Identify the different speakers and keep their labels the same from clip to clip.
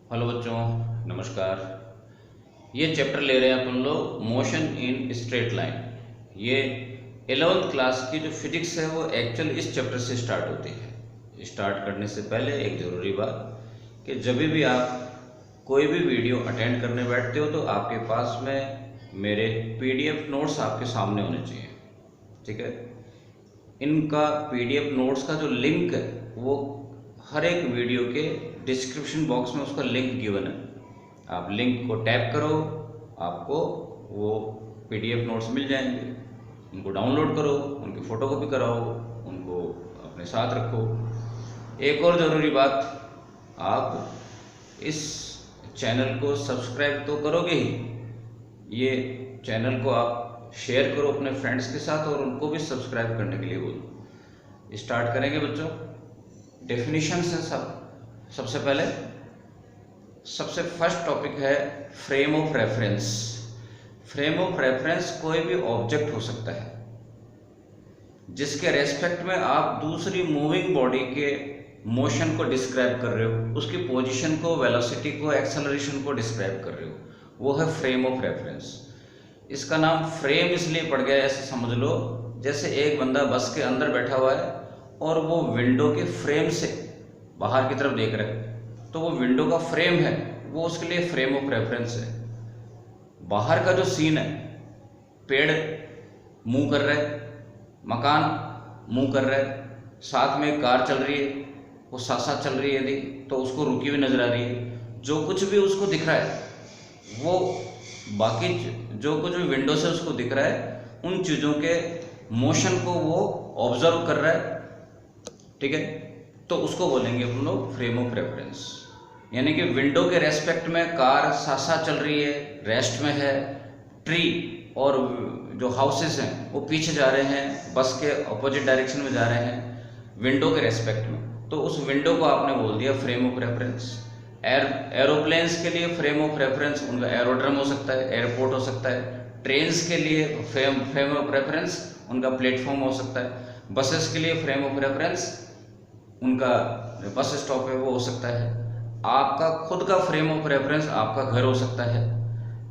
Speaker 1: Hello बच्चों, नमस्कार। ये चैप्टर ले रहे हैं अपन लोग मोशन इन स्ट्रेट लाइन। ये 11th क्लास की जो फिजिक्स है वो एक्चुअल इस चैप्टर से स्टार्ट होती है। स्टार्ट करने से पहले एक ज़रूरी बात कि जब भी आप कोई भी वीडियो अटेंड करने बैठते हो तो आपके पास में मेरे PDF नोट्स आपके सामने होने चाहिए, ठीक है। इनका PDF नोट्स का जो लिंक है वो हर एक वीडियो के डिस्क्रिप्शन बॉक्स में उसका लिंक गिवन है। आप लिंक को टैप करो, आपको वो PDF नोट्स मिल जाएंगे। उनको डाउनलोड करो, उनकी फ़ोटोकॉपी कराओ, उनको अपने साथ रखो। एक और ज़रूरी बात, आप इस चैनल को सब्सक्राइब तो करोगे ही, ये चैनल को आप शेयर करो अपने फ्रेंड्स के साथ और उनको भी सब्सक्राइब करने के लिए बोलो। स्टार्ट करेंगे बच्चों। डेफिनेशन से सबसे पहले सबसे फर्स्ट टॉपिक है frame of reference. Frame of reference कोई भी ऑब्जेक्ट हो सकता है जिसके रेस्पेक्ट में आप दूसरी मूविंग बॉडी के मोशन को डिस्क्राइब कर रहे हो, उसकी पोजीशन को, वेलोसिटी को, एक्सेलरेशन को डिस्क्राइब कर रहे हो, वो है फ्रेम ऑफ रेफरेंस। इसका नाम फ्रेम इसलिए पड़ गया, ऐसे समझ लो जैसे एक बंदा बस के अंदर बैठा हुआ है और वो विंडो के फ्रेम से बाहर की तरफ देख रहा है, तो वो विंडो का फ्रेम है, वो उसके लिए फ्रेम ऑफ रेफरेंस है। बाहर का जो सीन है, पेड़ मूव कर रहा है, मकान मूव कर रहा है, साथ में कार चल रही है, वो साथ साथ चल रही है यदि तो उसको रुकी हुई नजर आ रही है। जो कुछ भी उसको दिख रहा है वो बाकी जो कुछ भी विंडो से उसको दिख रहा है उन चीज़ों के मोशन को वो ऑब्जर्व कर रहा है, ठीक है। तो उसको बोलेंगे हम लोग फ्रेम ऑफ रेफरेंस। यानी कि विंडो के रेस्पेक्ट में कार साथ साथ चल रही है, रेस्ट में है, ट्री और जो हाउसेस हैं वो पीछे जा रहे हैं, बस के अपोजिट डायरेक्शन में जा रहे हैं विंडो के रेस्पेक्ट में, तो उस विंडो को आपने बोल दिया फ्रेम ऑफ रेफरेंस। एरोप्लेन्स के लिए फ्रेम ऑफ रेफरेंस उनका एरोड्रम हो सकता है, एयरपोर्ट हो सकता है। ट्रेन्स के लिए फ्रेम ऑफ रेफरेंस उनका प्लेटफॉर्म हो सकता है। बसेस के लिए फ्रेम ऑफ रेफरेंस उनका बस स्टॉप है वो हो सकता है। आपका खुद का फ्रेम ऑफ रेफरेंस आपका घर हो सकता है।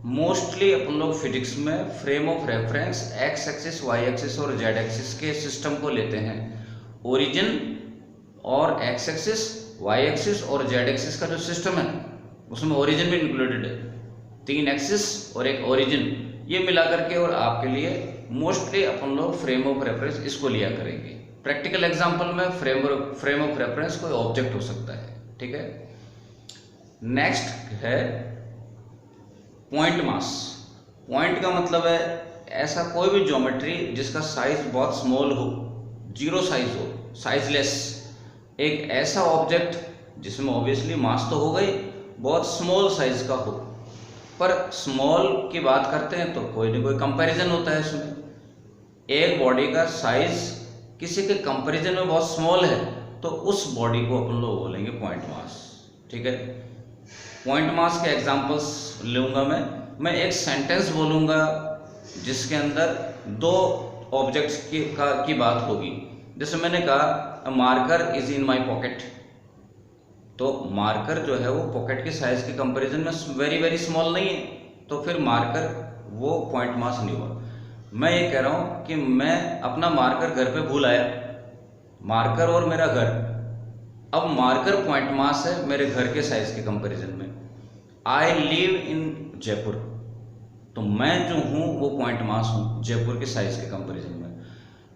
Speaker 1: मोस्टली अपन लोग फिजिक्स में frame of reference X axis, Y axis और जेड एक्सिस के सिस्टम को लेते हैं। ओरिजिन और एक्स एक्सिस, वाई एक्सिस और जेड एक्सिस का जो सिस्टम है उसमें ओरिजिन भी इंक्लूडेड है, 3 एक्सिस और एक ओरिजिन, ये मिला करके और आपके लिए मोस्टली अपन लोग फ्रेम ऑफ रेफरेंस इसको लिया करेंगे। प्रैक्टिकल एग्जांपल में फ्रेम ऑफ रेफरेंस कोई ऑब्जेक्ट हो सकता है, ठीक है। नेक्स्ट है पॉइंट मास। पॉइंट का मतलब है ऐसा कोई भी ज्योमेट्री जिसका साइज बहुत स्मॉल हो, जीरो साइज हो, साइजलेस, एक ऐसा ऑब्जेक्ट जिसमें ऑब्वियसली मास तो हो गई, बहुत स्मॉल साइज का हो। पर स्मॉल की बात करते हैं तो कोई ना कोई कंपैरिजन होता है इसमें। एक बॉडी का साइज किसी के कंपैरिजन में बहुत स्मॉल है तो उस बॉडी को अपन लोग बोलेंगे पॉइंट मास, ठीक है। पॉइंट मास के एग्जांपल्स लूँगा मैं एक सेंटेंस बोलूँगा जिसके अंदर 2 ऑब्जेक्ट्स की बात होगी। जैसे मैंने कहा marker is in my pocket, तो मार्कर जो है वो पॉकेट के साइज के कंपैरिजन में वेरी वेरी स्मॉल नहीं है, तो फिर मार्कर वो पॉइंट मास नहीं हुआ। मैं ये कह रहा हूँ कि मैं अपना मार्कर घर पे भूल आया, मार्कर और मेरा घर, अब मार्कर पॉइंट मास है मेरे घर के साइज के कंपैरिजन में। आई लिव इन जयपुर, तो मैं जो हूँ वो पॉइंट मास हूँ जयपुर के साइज के कंपैरिजन में।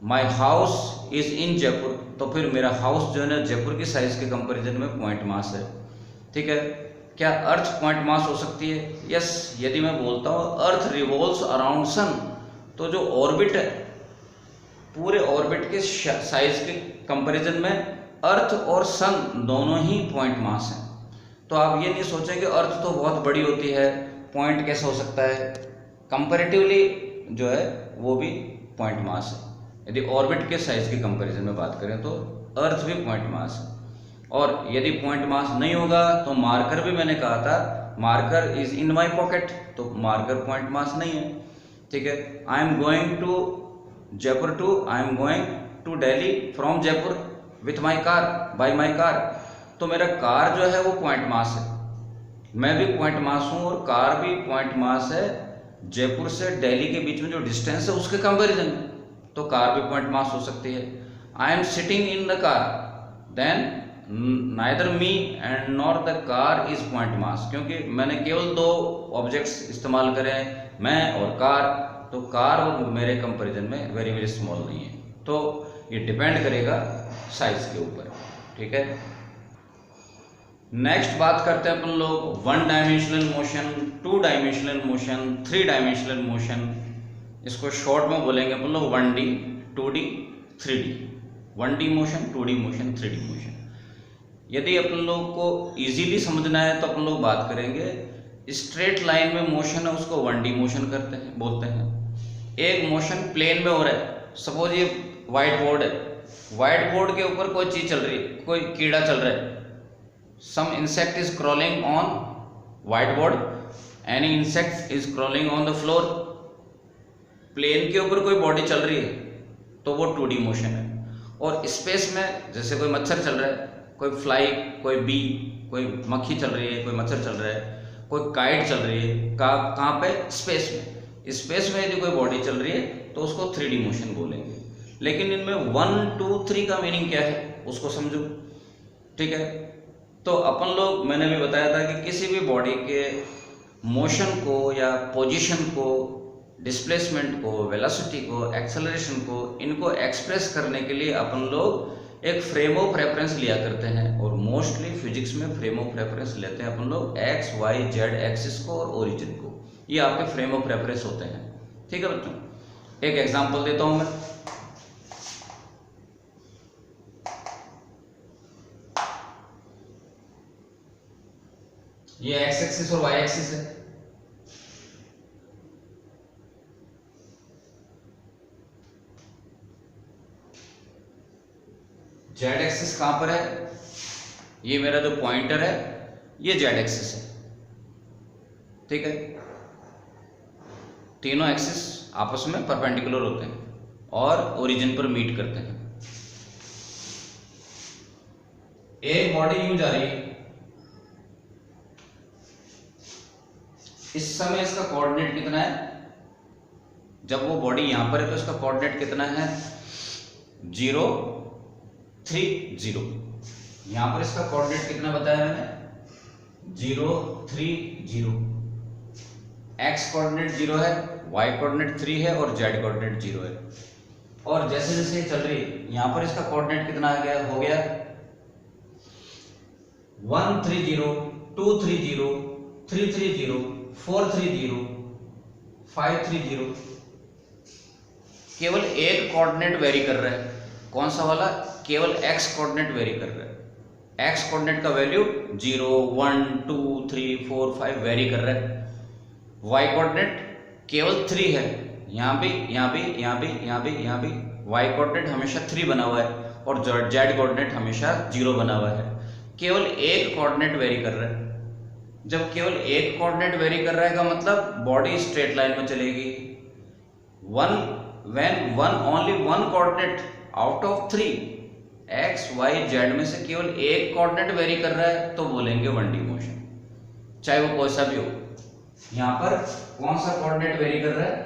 Speaker 1: My house is in Jaipur, तो फिर मेरा हाउस जो है ना जयपुर की साइज के कंपैरिजन में पॉइंट मास है, ठीक है। क्या अर्थ पॉइंट मास हो सकती है? यस। यदि मैं बोलता हूँ अर्थ रिवॉल्व्स अराउंड सन, तो जो ऑर्बिट है पूरे ऑर्बिट के साइज के कंपैरिजन में अर्थ और सन दोनों ही पॉइंट मास हैं। तो आप ये नहीं सोचें कि अर्थ तो बहुत बड़ी होती है, पॉइंट कैसा हो सकता है, कंपैरेटिवली जो है वो भी पॉइंट मास है। यदि ऑर्बिट के साइज की कंपैरिजन में बात करें तो अर्थ भी पॉइंट मास है। और यदि पॉइंट मास नहीं होगा तो मार्कर भी, मैंने कहा था marker is in my pocket, तो मार्कर पॉइंट मास नहीं है, ठीक है। I am going to Jaipur to I am going to Delhi from Jaipur with my car, by my car, तो मेरा कार जो है वो पॉइंट मास है, मैं भी पॉइंट मास हूँ और कार भी पॉइंट मास है, जयपुर से दिल्ली के बीच में जो डिस्टेंस है उसके कंपेरिजन में, तो कार भी पॉइंट मास हो सकती है। I am sitting in the car, then neither me and nor the car is point mass, क्योंकि मैंने केवल दो ऑब्जेक्ट्स इस्तेमाल करे हैं, मैं और कार, तो कार और मेरे कंपैरिजन में वेरी वेरी स्मॉल नहीं है। तो ये डिपेंड करेगा साइज के ऊपर, ठीक है। नेक्स्ट बात करते हैं अपन लोग one dimensional motion, two dimensional motion, three dimensional motion. इसको शॉर्ट में बोलेंगे अपन लोग 1D, 2D, 3D। 1D motion, 2D motion, 3D motion. यदि अपन लोग को इजीली समझना है तो अपन लोग बात करेंगे स्ट्रेट लाइन में मोशन है उसको 1D मोशन करते हैं, बोलते हैं। एक मोशन प्लेन में हो रहा है, सपोज ये व्हाइट बोर्ड है, व्हाइट बोर्ड के ऊपर कोई चीज चल रही है, कोई कीड़ा चल रहा है, some insect is crawling on white board, any insect is crawling on the floor. Plane के ऊपर कोई बॉडी चल रही है तो वो 2D मोशन है। और स्पेस में जैसे कोई मच्छर चल रहा है, कोई फ्लाई, कोई बी, कोई मक्खी चल रही है, कोई मच्छर चल रहा है, कोई काइट चल रही है, कहाँ पे? स्पेस में। स्पेस में यदि कोई बॉडी चल रही है तो उसको 3D मोशन बोलेंगे। लेकिन इनमें 1, 2, 3 का मीनिंग क्या है उसको समझो, ठीक है। तो अपन लोग, मैंने भी बताया था कि किसी भी बॉडी के मोशन को या पोजीशन को, डिस्प्लेसमेंट को, वेलोसिटी को, एक्सेलरेशन को, इनको एक्सप्रेस करने के लिए अपन लोग एक फ्रेम ऑफ रेफरेंस लिया करते हैं। और मोस्टली फिजिक्स में फ्रेम ऑफ रेफरेंस लेते हैं अपन लोग एक्स, वाई, जेड एक्सिस को और ओरिजिन को। ये आपके फ्रेम ऑफ रेफरेंस होते हैं, ठीक है बच्चों। एक एग्जांपल देता हूं मैं। ये एक्स एक्सिस और वाई एक्सिस है। जेड एक्सिस कहां पर है? ये मेरा जो पॉइंटर है ये जेड एक्सिस है, ठीक है। तीनों एक्सिस आपस में परपेंडिकुलर होते हैं और ओरिजिन पर मीट करते हैं। एक बॉडी यूं जा रही है, इस समय इसका कोऑर्डिनेट कितना है? जब वो बॉडी यहां पर है तो इसका कोऑर्डिनेट कितना है? 0, 3, 0। यहां पर इसका कोऑर्डिनेट कितना बताया मैंने? 0, 3, 0। एक्स कोऑर्डिनेट 0 है, वाई कोऑर्डिनेट 3 है और जेड कोऑर्डिनेट 0 है। और जैसे जैसे ये चल रही है यहां पर इसका कोऑर्डिनेट कितना आ गया? हो गया 1, 3, 0, 2, 3, 0, 3, 3, 0, 4, 3, 0, 5, 3, 0। केवल एक कोऑर्डिनेट वेरी कर रहा है, कौन सा वाला? केवल एक्स कोऑर्डिनेट वेरी कर रहा है। एक्स कोऑर्डिनेट का वैल्यू 0, 1, 2, 3, 4, 5 वेरी कर रहा है। वाई कोऑर्डिनेट केवल 3 है, यहाँ भी, यहाँ भी, यहाँ भी, यहाँ भी, यहाँ भी वाई कोऑर्डिनेट हमेशा 3 बना हुआ है और जेड कोऑर्डिनेट हमेशा 0 बना हुआ है। केवल एक कोऑर्डिनेट वेरी कर रहा है। जब केवल एक कोऑर्डिनेट वेरी कर रहा है का मतलब बॉडी स्ट्रेट लाइन में चलेगी। Only one coordinate out of 3 X, Y, Z में से केवल एक कोऑर्डिनेट वेरी कर रहा है तो बोलेंगे 1D मोशन, चाहे वो कोई सा भी हो। यहां पर कौन सा कोऑर्डिनेट वेरी कर रहा है?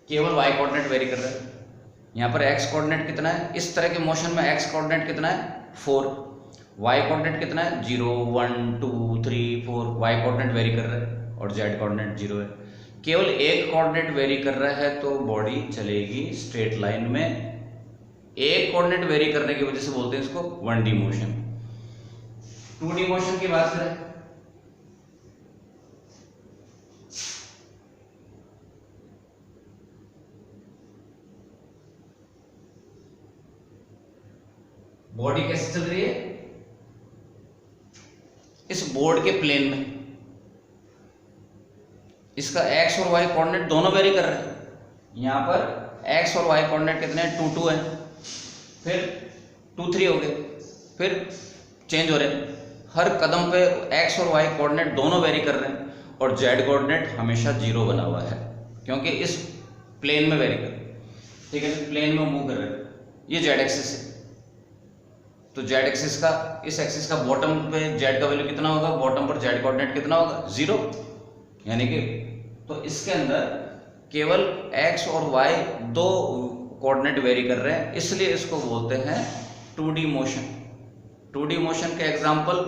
Speaker 1: केवल वाई कोऑर्डिनेट वेरी कर रहा है। यहां पर एक्स कोऑर्डिनेट कितना है? इस तरह के मोशन में एक्स कोऑर्डिनेट कितना है? 4। वाई कोऑर्डिनेट कितना है? 0, 1, 2, 3, 4। वाई कोऑर्डिनेट वेरी कर रहा है और जेड कोऑर्डिनेट 0 है। केवल एक कोऑर्डिनेट वेरी कर रहा है तो बॉडी चलेगी स्ट्रेट लाइन में। एक कोऑर्डिनेट वेरी करने की वजह से बोलते हैं इसको 1D मोशन। 2D मोशन की बात करें, बॉडी कैसे चल रही है? इस बोर्ड के प्लेन में इसका एक्स और वाई कोऑर्डिनेट दोनों वेरी कर रहे हैं। यहां पर एक्स और वाई कोऑर्डिनेट कितने हैं? 2, 2 है, फिर 2, 3 हो गए, फिर चेंज हो रहे हैं। हर कदम पे एक्स और वाई कोऑर्डिनेट दोनों वेरी कर रहे हैं और जेड कोऑर्डिनेट हमेशा 0 बना हुआ है क्योंकि इस प्लेन में वेरी कर रहे हैं, ठीक है, प्लेन में मूव कर रहे हैं। ये जेड एक्सिस है, तो जेड एक्सिस का, इस एक्सिस का बॉटम पे जेड का वैल्यू कितना होगा, बॉटम पर जेड कोऑर्डिनेट कितना होगा, 0, यानी कि तो इसके अंदर केवल एक्स और वाई दो कोऑर्डिनेट वेरी कर रहे हैं, इसलिए इसको बोलते हैं 2D मोशन। 2D मोशन के एग्जांपल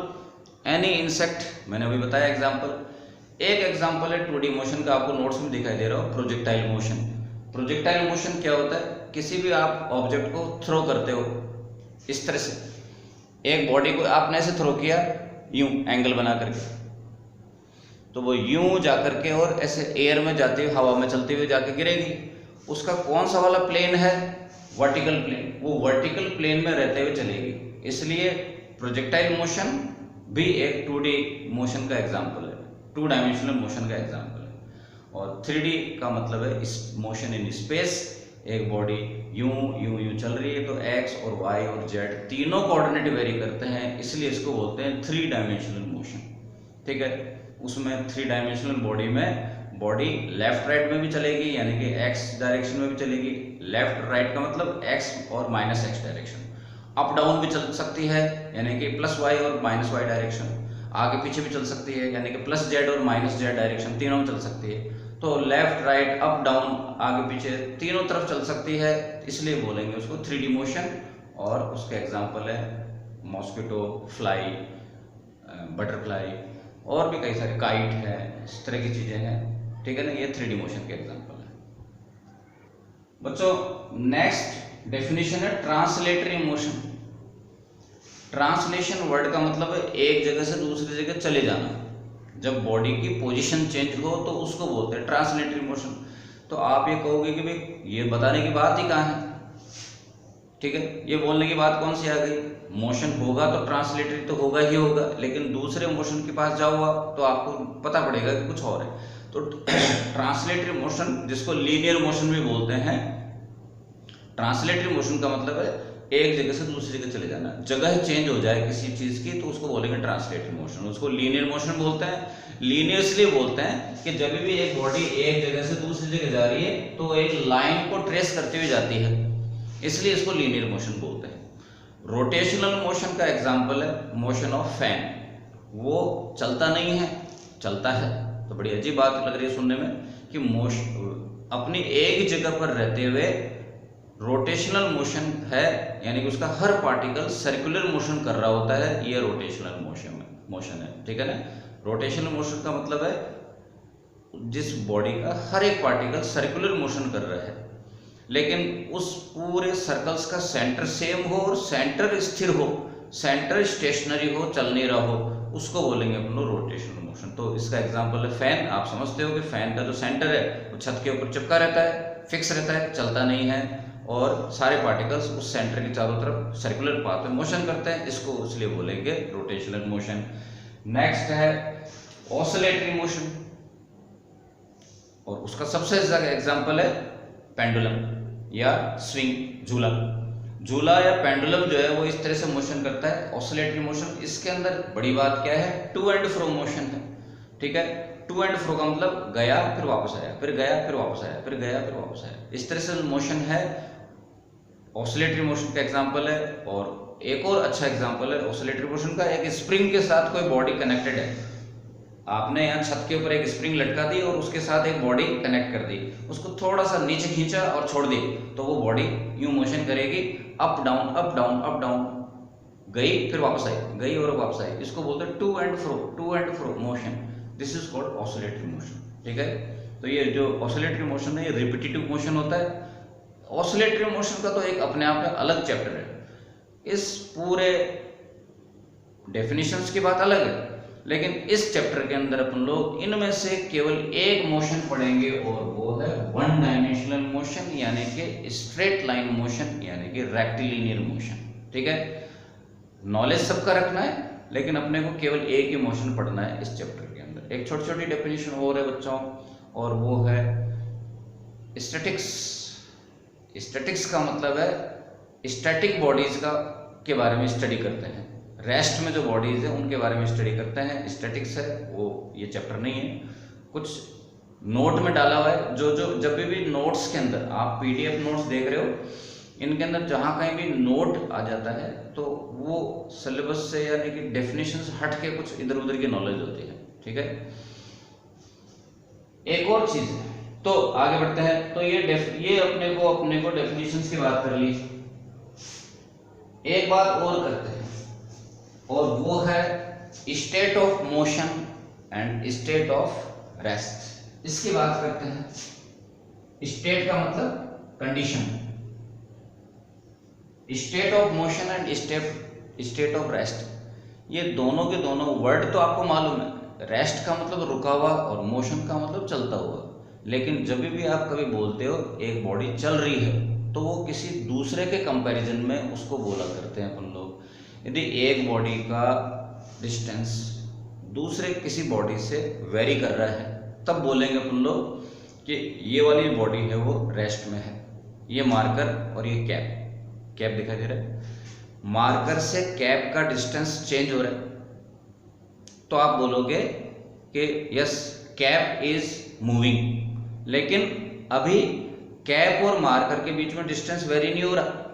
Speaker 1: एनी इंसेक्ट, मैंने अभी बताया एग्जांपल। एक एग्जांपल है 2D मोशन का, आपको नोट्स में दिखाई दे रहा हो, प्रोजेक्टाइल मोशन। प्रोजेक्टाइल मोशन क्या होता है, किसी भी आप ऑब्जेक्ट को थ्रो करते हो इस तरह से, एक बॉडी को आपने ऐसे थ्रो किया यूं एंगल बना करके, तो वो यूं जा करके और ऐसे एयर में जाते हुए, हवा में चलते हुए जाके गिरेगी। उसका कौन सा वाला प्लेन है, वर्टिकल प्लेन, वो वर्टिकल प्लेन में रहते हुए चलेगी। इसलिए प्रोजेक्टाइल मोशन भी एक 2D मोशन का एग्जाम्पल है, 2 डायमेंशनल मोशन का एग्जाम्पल है। और 3D का मतलब है मोशन इन स्पेस, एक बॉडी यूं यूं यूं चल रही है, तो एक्स और वाई और जेड तीनों कोऑर्डिनेट वेरी करते हैं, इसलिए इसको बोलते हैं 3 डायमेंशनल मोशन। ठीक है, उसमें 3 डायमेंशनल बॉडी में बॉडी लेफ्ट राइट में भी चलेगी, यानी कि एक्स डायरेक्शन में भी चलेगी। लेफ्ट राइट का मतलब एक्स और minus x direction. Up down भी चल सकती है, यानी कि प्लस वाई और माइनस वाई डायरेक्शन। आगे पीछे भी चल सकती है, यानी कि प्लस जेड और माइनस जेड डायरेक्शन, तीनों में चल सकती है। तो लेफ्ट राइट अप डाउन आगे पीछे तीनों तरफ चल सकती है, इसलिए बोलेंगे उसको 3D मोशन। और उसके एग्जांपल है मॉस्किटो, फ्लाई, बटरफ्लाई और भी कई सारे, काइट है, इस तरह की चीजें हैं। ठीक है ना, ये 3D मोशन के एग्जांपल है। बच्चों नेक्स्ट डेफिनेशन है ट्रांसलेटरी मोशन। ट्रांसलेशन वर्ड का मतलब है एक जगह से दूसरी जगह चले जाना। जब बॉडी की पोजीशन चेंज हो तो उसको बोलते हैं ट्रांसलेटरी मोशन। तो आप ये कहोगे कि भाई ये बताने की बात ही कहाँ है, ठीक है, ये बोलने की बात कौन सी आ गई, मोशन होगा तो ट्रांसलेटरी तो होगा ही होगा, लेकिन दूसरे मोशन के पास जाओ आप तो आपको पता पड़ेगा कि कुछ और है। तो ट्रांसलेटरी मोशन, जिसको लीनियर मोशन भी बोलते हैं, ट्रांसलेटरी मोशन का मतलब है एक जगह से दूसरी जगह चले जाना, जगह चेंज हो जाए किसी चीज की तो उसको बोलेंगे ट्रांसलेटरी मोशन। उसको लीनियर मोशन बोलते हैं। लीनियर इसलिए बोलते हैं कि जब भी एक बॉडी एक जगह से दूसरी जगह जा रही है तो एक लाइन को ट्रेस करते हुए जाती है, इसलिए इसको लीनियर मोशन बोलते हैं। रोटेशनल मोशन का एग्जांपल है मोशन ऑफ फैन। वो चलता नहीं है, चलता है, तो बड़ी अजीब बात लग रही है सुनने में कि मोशन अपनी एक जगह पर रहते हुए रोटेशनल मोशन है, यानी कि उसका हर पार्टिकल सर्कुलर मोशन कर रहा होता है, ये रोटेशनल मोशन है। ठीक है ना, रोटेशनल मोशन का मतलब है जिस बॉडी का हर एक पार्टिकल सर्कुलर मोशन कर रहा है, लेकिन उस पूरे सर्कल्स का सेंटर सेम हो और सेंटर स्थिर हो, सेंटर स्टेशनरी हो, चल नहीं रहा हो, उसको बोलेंगे अपन रोटेशनल मोशन। तो इसका एग्जांपल है फैन। आप समझते हो कि फैन का जो सेंटर है वो छत के ऊपर चिपका रहता है, फिक्स रहता है, चलता नहीं है, और सारे पार्टिकल्स उस सेंटर के चारों तरफ सर्कुलर पाथ में मोशन करते हैं, इसको इसलिए बोलेंगे रोटेशनल मोशन। नेक्स्ट है ऑसिलेटरी मोशन, और उसका सबसे ज्यादा एग्जांपल है पेंडुलम या स्विंग, झूला। झूला या पेंडुलम जो है वो इस तरह से मोशन करता है, ऑसिलेटरी मोशन। इसके अंदर बड़ी बात क्या है, टू एंड फ्रो मोशन है। ठीक है, टू एंड फ्रो का मतलब गया फिर वापस आया, फिर गया फिर वापस आया, फिर गया फिर वापस आया, इस तरह से मोशन है, ऑसिलेटरी मोशन का एग्जांपल है। और एक और अच्छा एग्जांपल है ऑसिलेटरी मोशन का, एक स्प्रिंग के साथ कोई बॉडी कनेक्टेड है। आपने यहाँ छत के ऊपर एक स्प्रिंग लटका दी और उसके साथ एक बॉडी कनेक्ट कर दी, उसको थोड़ा सा नीचे खींचा और छोड़ दी, तो वो बॉडी यूं मोशन करेगी, up down up down up down, गई फिर वापस आई, गई और वापस आई। इसको बोलते हैं to and fro motion. This is called oscillatory motion. ठीक है, तो ये जो ऑसिलेटरी मोशन है ये रिपीटेटिव मोशन होता है। ऑसिलेटरी मोशन का तो एक अपने आप में अलग चैप्टर है, इस पूरे डेफिनेशंस की बात अलग है, लेकिन इस चैप्टर के अंदर अपन लोग इनमें से केवल एक मोशन पढ़ेंगे और वो है वन डायमेंशनल मोशन, यानी कि स्ट्रेट लाइन मोशन, यानी कि रेक्टिलिनियर मोशन। ठीक है, नॉलेज सबका रखना है, लेकिन अपने को केवल एक ही मोशन पढ़ना है इस चैप्टर के अंदर। एक छोटी छोटी डेफिनेशन और है बच्चों, और वो है स्टैटिक्स। स्टैटिक्स का मतलब है स्टैटिक बॉडीज का के बारे में स्टडी करते हैं, रेस्ट में जो बॉडीज है उनके बारे में स्टडी करते हैं, स्टैटिक्स है वो। ये चैप्टर नहीं है, कुछ नोट में डाला हुआ है। जो जब भी नोट्स के अंदर आप PDF नोट्स देख रहे हो, इनके अंदर जहाँ कहीं भी नोट आ जाता है तो वो सिलेबस से यानी कि डेफिनेशन से हट के कुछ इधर उधर की नॉलेज होती है, ठीक है। एक और चीज है, तो आगे बढ़ते हैं। तो ये अपने को डेफिनेशंस की बात कर ली। एक बात और करते हैं, और वो है state of motion and state of rest. इसकी बात करते हैं। स्टेट का मतलब condition, state of motion and state of rest. ये दोनों के दोनों वर्ड तो आपको मालूम है। रेस्ट का मतलब रुका हुआ और मोशन का मतलब चलता हुआ। लेकिन जब भी आप कभी बोलते हो एक बॉडी चल रही है, तो वो किसी दूसरे के कंपैरिजन में उसको बोला करते हैं अपन लोग। यदि एक बॉडी का डिस्टेंस दूसरे किसी बॉडी से वेरी कर रहा है, तब बोलेंगे अपन लोग कि ये वाली बॉडी है वो रेस्ट में है। ये मार्कर और ये कैप दिखाई दे रहा है। मार्कर से कैप का डिस्टेंस चेंज हो रहा है, तो आप बोलोगे कि यस कैप इज मूविंग। लेकिन अभी कैप और मार्कर के बीच में डिस्टेंस वेरी नहीं हो रहा।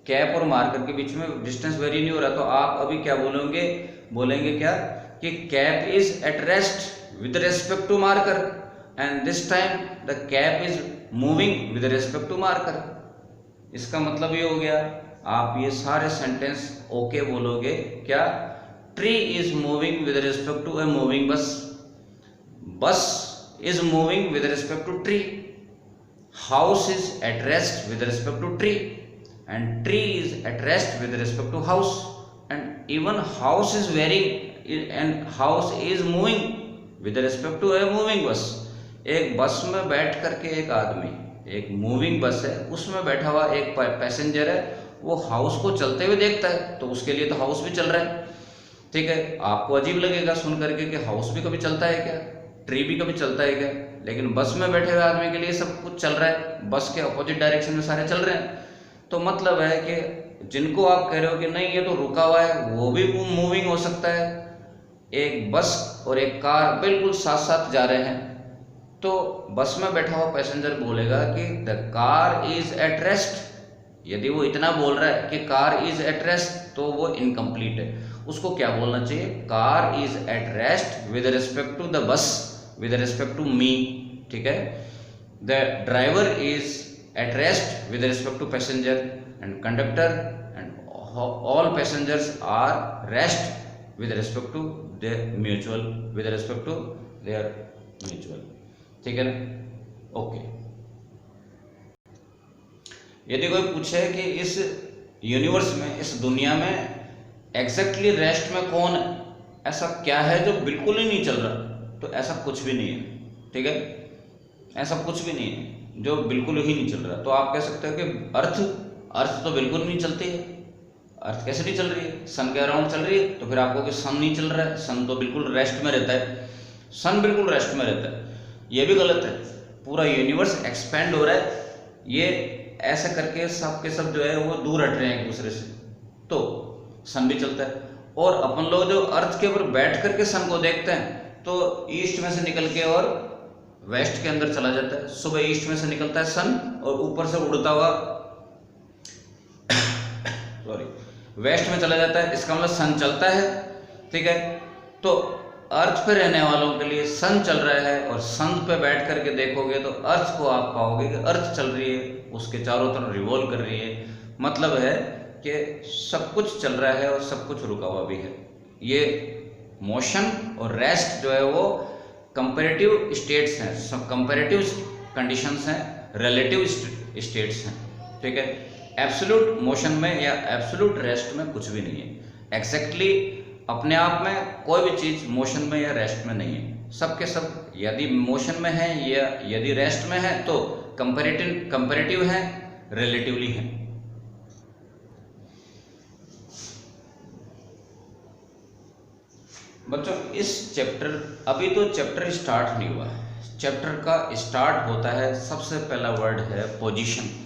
Speaker 1: कैप और मार्कर के बीच में डिस्टेंस वेरी नहीं हो रहा, तो आप अभी क्या बोलेंगे क्या कि cap is at rest with respect to marker and this time the cap is moving with respect to marker. इसका मतलब ये हो गया, आप ये सारे सेंटेंस ओके बोलोगे क्या। Tree is moving with respect to a moving bus, bus is moving with respect to tree, house is at rest with respect to tree and tree is at rest with respect to house and even house is varying and house is moving with respect to a moving bus. एक बस में बैठ करके एक आदमी, एक moving बस है उसमें बैठा हुआ एक पैसेंजर है, वो हाउस को चलते हुए देखता है, तो उसके लिए तो हाउस भी चल रहा है, ठीक है। आपको अजीब लगेगा सुन करके कि हाउस भी कभी चलता है क्या, ट्री भी कभी चलता है क्या। लेकिन बस में बैठे हुए आदमी के लिए सब कुछ चल रहा है, बस के अपोजिट डायरेक्शन में सारे चल रहे हैं। तो मतलब है कि जिनको आप कह रहे हो कि नहीं ये तो रुका हुआ है, वो भी मूविंग हो सकता है। एक बस और एक कार बिल्कुल साथ साथ जा रहे हैं, तो बस में बैठा हुआ पैसेंजर बोलेगा कि the car is at rest. यदि वो इतना बोल रहा है कि कार इज एट रेस्ट, तो वो इनकम्प्लीट है। उसको क्या बोलना चाहिए, car is at rest with respect to the bus with respect to me, ठीक है। The driver is at rest with respect to passenger and conductor and all passengers are rest with respect to their mutual, with respect to their mutual, ठीक है ना। Okay, यदि कोई पूछे कि इस यूनिवर्स में, इस दुनिया में एग्जैक्टली रेस्ट में कौन है, ऐसा क्या है जो बिल्कुल ही नहीं चल रहा, तो ऐसा कुछ भी नहीं है, ठीक है। ऐसा कुछ भी नहीं है जो बिल्कुल ही नहीं चल रहा। तो आप कह सकते हो कि अर्थ तो बिल्कुल नहीं चलती है। अर्थ कैसे नहीं चल रही है, सन के अराउंड चल रही है, तो फिर आपको कि सन नहीं चल रहा है, सन तो बिल्कुल रेस्ट में रहता है, सन बिल्कुल रेस्ट में रहता है। ये भी गलत है, पूरा यूनिवर्स एक्सपेंड हो रहा है, ये ऐसे करके सब के सब जो है वो दूर हट रहे हैं एक दूसरे से, तो सन भी चलता है। और अपन लोग जो अर्थ के ऊपर बैठ करके सन को देखते हैं, तो ईस्ट में से निकल के और वेस्ट के अंदर चला जाता है। सुबह ईस्ट में से निकलता है सन और ऊपर से उड़ता हुआ वेस्ट में चला जाता है, इसका मतलब सन चलता है, ठीक है। तो अर्थ पे रहने वालों के लिए सन चल रहा है, और सन पे बैठ करके देखोगे तो अर्थ को आप पाओगे कि अर्थ चल रही है, उसके चारों तरफ रिवॉल्व कर रही है। मतलब है कि सब कुछ चल रहा है और सब कुछ रुका हुआ भी है। ये मोशन और रेस्ट जो है वो कंपैरेटिव स्टेट्स हैं, सब कंपैरेटिव कंडीशंस हैं, रिलेटिव स्टेट्स हैं, ठीक है। एब्सोल्यूट मोशन में या एब्सोल्यूट रेस्ट में कुछ भी नहीं है। एग्जैक्टली अपने आप में कोई भी चीज़ मोशन में या रेस्ट में नहीं है। सब के सब यदि मोशन में है या यदि रेस्ट में है तो कंपैरेटिव है, रिलेटिवली है। बच्चों इस चैप्टर, अभी तो चैप्टर स्टार्ट नहीं हुआ है। चैप्टर का स्टार्ट होता है, सबसे पहला वर्ड है पोजीशन।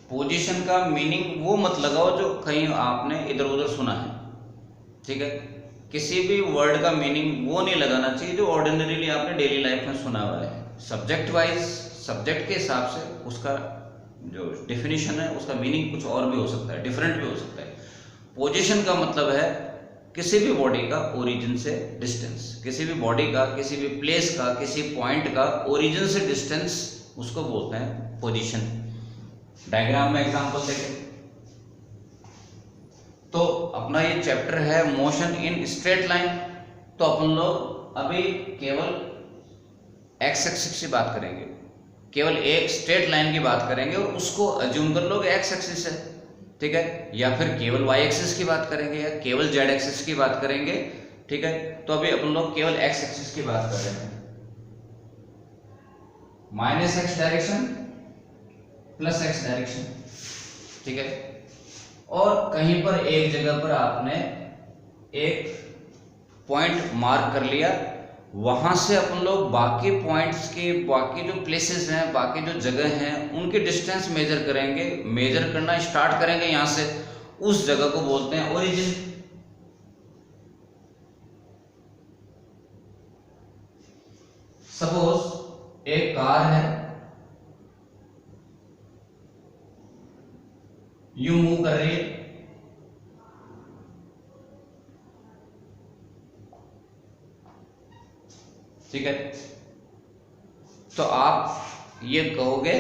Speaker 1: पोजीशन का मीनिंग वो मत लगाओ जो कहीं आपने इधर उधर सुना है, ठीक है। किसी भी वर्ड का मीनिंग वो नहीं लगाना चाहिए जो ऑर्डिनरीली आपने डेली लाइफ में सुना हुआ है। सब्जेक्ट वाइज सब्जेक्ट के हिसाब से उसका जो डेफिनेशन है उसका मीनिंग कुछ और भी हो सकता है, डिफरेंट भी हो सकता है। पोजीशन का मतलब है किसी भी बॉडी का ओरिजिन से डिस्टेंस, किसी भी बॉडी का, किसी भी प्लेस का, किसी पॉइंट का ओरिजिन से डिस्टेंस, उसको बोलते हैं पोजीशन। डायग्राम में एग्जांपल देखें तो अपना ये चैप्टर है मोशन इन स्ट्रेट लाइन। तो अपन लोग अभी केवल एक्स एक्सिस की बात करेंगे, केवल एक स्ट्रेट लाइन की बात करेंगे और उसको अज्यूम कर लो कि एक्स एक्सिस है, ठीक है, या फिर केवल वाई एक्सिस की बात करेंगे या केवल जेड एक्सिस की बात करेंगे, ठीक है। तो अभी अपन लोग केवल एक्स एक्सिस की बात कर रहे हैं, minus x direction plus x direction, ठीक है। और कहीं पर एक जगह पर आपने एक पॉइंट मार्क कर लिया, वहां से अपन लोग बाकी पॉइंट्स के, बाकी जो प्लेसेस हैं, बाकी जो जगह हैं, उनकी डिस्टेंस मेजर करेंगे। मेजर करना स्टार्ट करेंगे यहां से, उस जगह को बोलते हैं ओरिजिन। सपोज एक कार है, यूं मूव कर रही है, ठीक है। तो आप ये कहोगे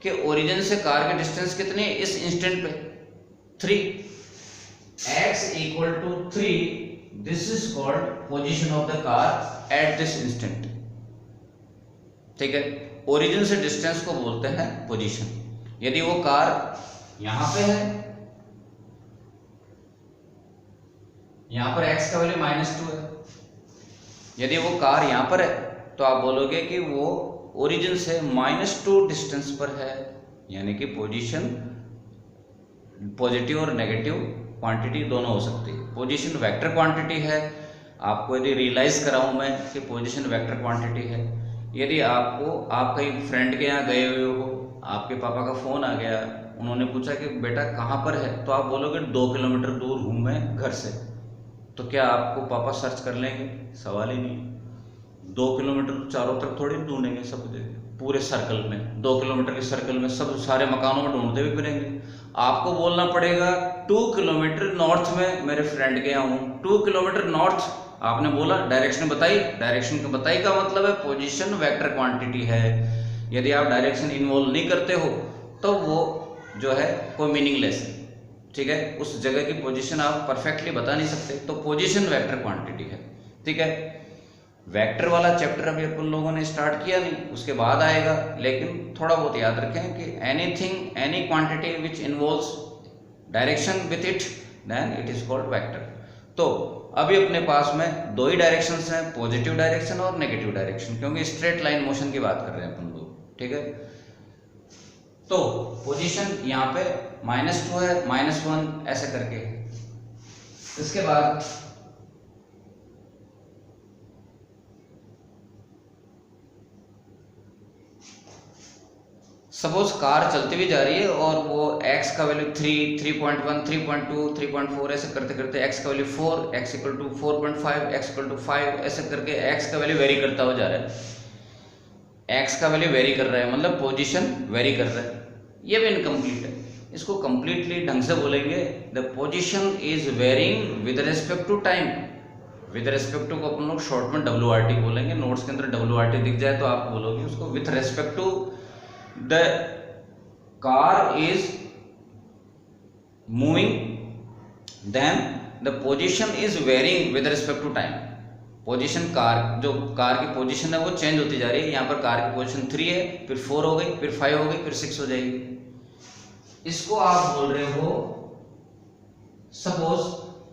Speaker 1: कि ओरिजिन से कार की डिस्टेंस कितनी है इस इंस्टेंट पे, 3, x equal to 3, this is called position of the car at this instant, ठीक है। ओरिजिन से डिस्टेंस को बोलते हैं पोजीशन। यदि वो कार यहां पे है, यहां पर x का वैल्यू -2 है, यदि वो कार यहां पर है तो आप बोलोगे कि वो ओरिजिन से -2 डिस्टेंस पर है, यानी कि पोजीशन पॉजिटिव और नेगेटिव क्वांटिटी दोनों हो सकती है। पोजीशन वेक्टर क्वांटिटी है, आपको यदि रियलाइज कराऊं मैं कि पोजीशन वेक्टर क्वांटिटी है। यदि आपको, आप कहीं फ्रेंड के यहाँ गए हुए हो, आपके पापा का फोन आ गया, उन्होंने पूछा कि बेटा कहाँ पर है, तो आप बोलोगे 2 किलोमीटर दूर हूं मैं घर से, तो क्या आपको पापा सर्च कर लेंगे? सवाल ही नहीं। 2 किलोमीटर चारों तरफ थोड़ी ढूंढेंगे सब जगह, पूरे सर्कल में, 2 किलोमीटर के सर्कल में सब सारे मकानों में ढूंढते भी फिरेंगे। आपको बोलना पड़ेगा 2 किलोमीटर नॉर्थ में मेरे फ्रेंड के यहाँ हूँ, 2 किलोमीटर नॉर्थ। आपने बोला, डायरेक्शन बताई, डायरेक्शन का बताई का मतलब है पोजीशन वेक्टर क्वांटिटी है। यदि आप डायरेक्शन इन्वॉल्व नहीं करते हो तो वो जो है कोई मीनिंगलेस है, ठीक है। उस जगह की पोजीशन आप परफेक्टली बता नहीं सकते, तो पोजीशन वेक्टर क्वांटिटी है, ठीक है। वेक्टर वाला चैप्टर अभी अपन लोगों ने स्टार्ट किया नहीं, उसके बाद आएगा, लेकिन थोड़ा बहुत याद रखें कि anything, any quantity which involves direction with it, then it is called vector. तो अभी अपने पास में दो ही डायरेक्शंस हैं, पॉजिटिव डायरेक्शन और नेगेटिव डायरेक्शन, क्योंकि स्ट्रेट लाइन मोशन की बात कर रहे हैं अपन लोग, ठीक है। तो पोजीशन यहाँ पे -2 है, -1 ऐसे करके। इसके बाद सपोज कार चलती भी जा रही है और वो x का वैल्यू 3, 3.1, 3.2, 3.4 ऐसे करते करते x का value 4, x equal to 4.5, x equal to 5 ऐसे करके x का वैल्यू वेरी करता हुआ जा रहा है। x का वैल्यू वेरी कर रहा है मतलब पोजीशन वेरी कर रहा है, ये भी इनकम्प्लीट है। इसको कंप्लीटली ढंग से बोलेंगे, the position is varying with respect to time. With respect to को अपन लोग शॉर्ट में WRT बोलेंगे, नोट्स के अंदर WRT दिख जाए तो आप बोलोगे उसको with respect to the car is moving, then the position is varying with respect to time। Position car, जो कार की पोजीशन है वो चेंज होती जा रही है। यहाँ पर कार की पोजीशन 3 है, फिर 4 हो गई, फिर 5 हो गई, फिर 6 हो जाएगी। इसको आप बोल रहे हो, सपोज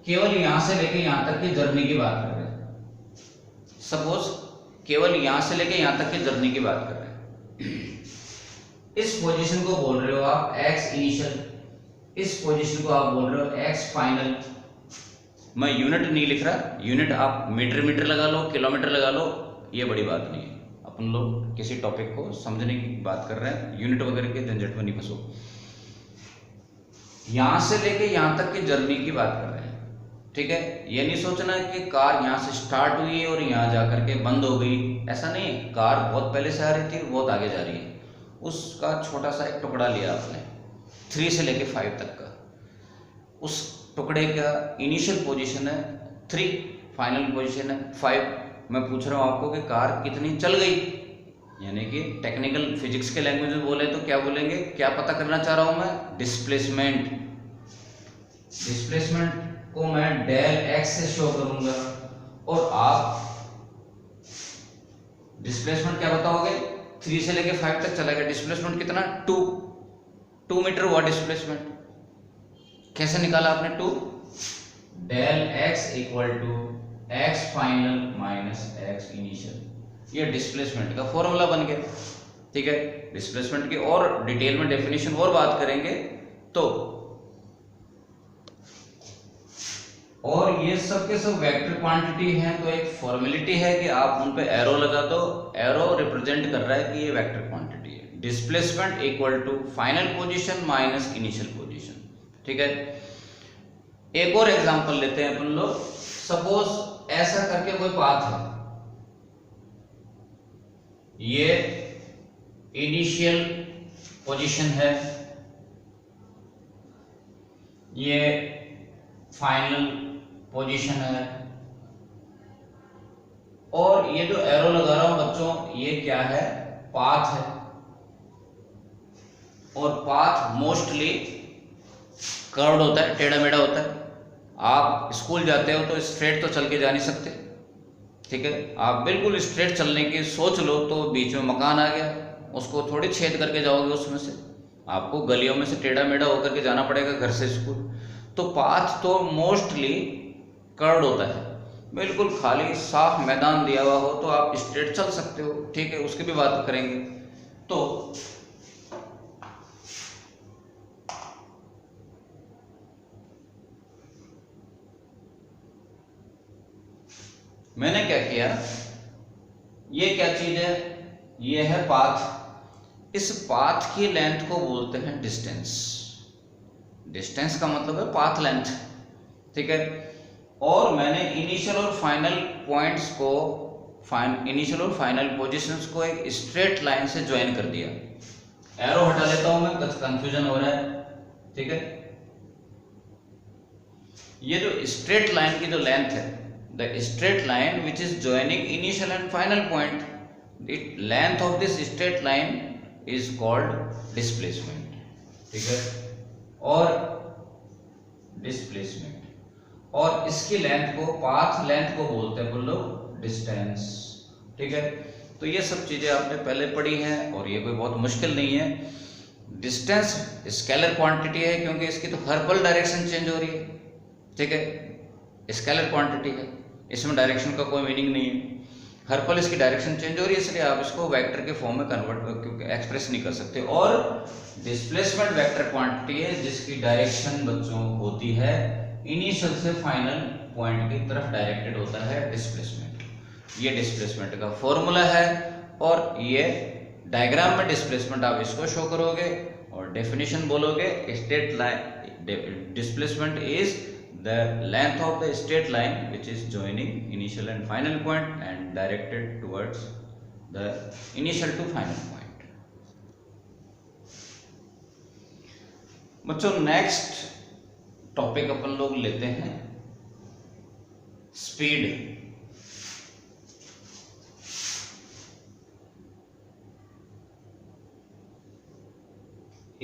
Speaker 1: केवल यहां से लेके यहां तक की जर्नी की बात कर रहे हैं, सपोज केवल यहां से लेके यहां तक की जर्नी की बात कर रहे हैं। इस पोजीशन को बोल रहे हो आप x इनिशियल, इस पोजीशन को आप बोल रहे हो x फाइनल। मैं यूनिट नहीं लिख रहा, यूनिट आप मीटर लगा लो, किलोमीटर लगा लो, ये बड़ी बात नहीं है। अपन लोग किसी टॉपिक को समझने की बात कर रहे हैं, यूनिट वगैरह के झंझट में नहीं फंसो। यहां से लेके यहां तक की जर्नी की बात कर रहे हैं, ठीक है। ये नहीं सोचना कि कार यहां से स्टार्ट हुई और यहां जाकर के बंद हो गई, ऐसा नहीं है। कार बहुत पहले से आ रही थी, बहुत आगे जा रही है। उसका छोटा सा एक टुकड़ा लिया आपने 3 से लेके 5 तक का, उस टुकड़े का इनिशियल पोजीशन है 3, फाइनल पोजीशन है 5। मैं पूछ रहा हूँ आपको कि कार कितनी चल गई, यानी कि टेक्निकल फिजिक्स के लैंग्वेज में बोले तो क्या बोलेंगे, क्या पता करना चाह रहा हूँ मैं, डिस्प्लेसमेंट। डिस्प्लेसमेंट को मैं डेल एक्स से शो करूंगा और आप डिस्प्लेसमेंट क्या बताओगे, 3 से लेके 5 तक चला गया, डिस्प्लेसमेंट कितना, 2 मीटर हुआ डिस्प्लेसमेंट। कैसे निकाला आपने 2, del X equal to X final minus X initial, ये डिस्प्लेसमेंट का फॉर्मूला बन गया। ठीक है, डिस्प्लेसमेंट की और डिटेल में डेफिनेशन और बात करेंगे तो, और ये सब के सब वेक्टर क्वांटिटी हैं, तो एक फॉर्मेलिटी है कि आप उन पे एरो लगा दो, एरो रिप्रेजेंट कर रहा है कि ये वेक्टर क्वांटिटी है। Displacement equal to final position minus initial position. ठीक है, एक और एग्जांपल लेते हैं अपन लोग। सपोज ऐसा करके कोई पाथ है, ये इनिशियल पोजीशन है, ये फाइनल पोजीशन है, और ये जो एरो लगा रहा हूं बच्चों, ये क्या है, पाथ है। और पाथ मोस्टली कर्व्ड होता है, टेढ़ा मेढ़ा होता है। आप स्कूल जाते हो तो स्ट्रेट तो चल के जा नहीं सकते। ठीक है, आप बिल्कुल स्ट्रेट चलने की सोच लो तो बीच में मकान आ गया, उसको थोड़ी छेद करके जाओगे, उसमें से आपको गलियों में से टेढ़ा मेढ़ा होकर के जाना पड़ेगा घर से स्कूल। तो पाथ तो मोस्टली कर्व्ड होता है, बिल्कुल खाली साफ मैदान दिया हुआ हो तो आप स्ट्रेट चल सकते हो। ठीक है, उसकी भी बात करेंगे। तो मैंने क्या किया, ये क्या चीज है, ये है पाथ। इस पाथ की लेंथ को बोलते हैं डिस्टेंस। डिस्टेंस का मतलब है पाथ लेंथ। ठीक है, और मैंने इनिशियल और फाइनल पॉइंट्स को, इनिशियल और फाइनल पोजीशंस को एक स्ट्रेट लाइन से ज्वाइन कर दिया। एरो हटा लेता हूं मैं, कुछ कंफ्यूजन हो रहा है। ठीक है, ये जो स्ट्रेट लाइन की जो लेंथ है, the straight line which is joining initial and final point, the length of this straight line is called displacement. ठीक है, और डिस्प्लेसमेंट, और इसकी लेंथ को, पाथ लेंथ को बोलते हैं बोलो डिस्टेंस। ठीक है, तो ये सब चीजें आपने पहले पढ़ी हैं और ये कोई बहुत मुश्किल नहीं है। डिस्टेंस स्केलर क्वांटिटी है क्योंकि इसकी तो हर पल डायरेक्शन चेंज हो रही है। ठीक है, स्केलर क्वांटिटी है, इसमें डायरेक्शन का कोई मीनिंग नहीं है। हर पल इसकी डायरेक्शन चेंज हो रही है, इसलिए आप इसको वेक्टर के फॉर्म में कन्वर्ट एक्सप्रेस नहीं कर सकते। और डिस्प्लेसमेंट वेक्टर क्वांटिटी है जिसकी डायरेक्शन बच्चों होती है इनिशियल से फाइनल पॉइंट की तरफ डायरेक्टेड होता है डिस्प्लेसमेंट। ये डिस्प्लेसमेंट का फॉर्मूला है, और ये डायग्राम में डिस्प्लेसमेंट आप इसको शो करोगे और डेफिनेशन बोलोगे, straight line displacement is the length of the straight line which is joining initial and final point and directed towards the initial to final point। बच्चों नेक्स्ट टॉपिक अपन लोग लेते हैं स्पीड।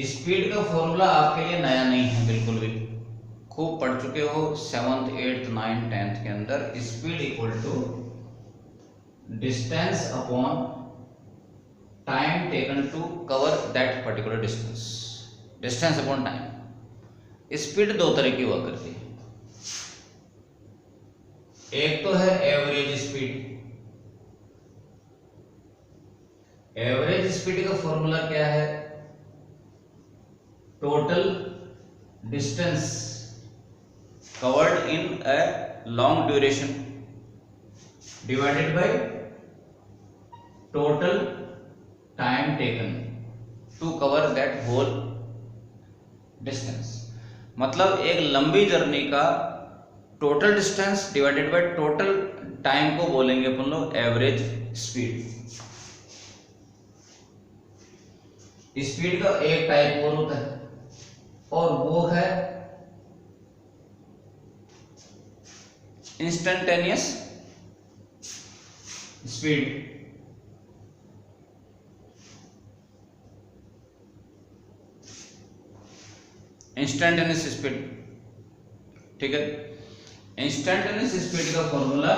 Speaker 1: स्पीड का formula आपके लिए नया नहीं है, बिल्कुल भी खूब पढ़ चुके हो 7th 8th 9th 10th के अंदर। Speed equal to distance upon time taken to cover that particular distance. Distance upon time. Speed दो तरह की हुआ करती है, एक तो है एवरेज स्पीड। एवरेज स्पीड का फॉर्मूला क्या है, total distance covered in a long duration divided by total time taken to cover that whole distance। मतलब एक लंबी जर्नी का total distance divided by total time को बोलेंगे अपन लोग एवरेज स्पीड। स्पीड का एक टाइप और होता है और वो है इंस्टेंटेनियस स्पीड। इंस्टेंटेनियस स्पीड, ठीक है। इंस्टेंटेनियस स्पीड का फॉर्मूला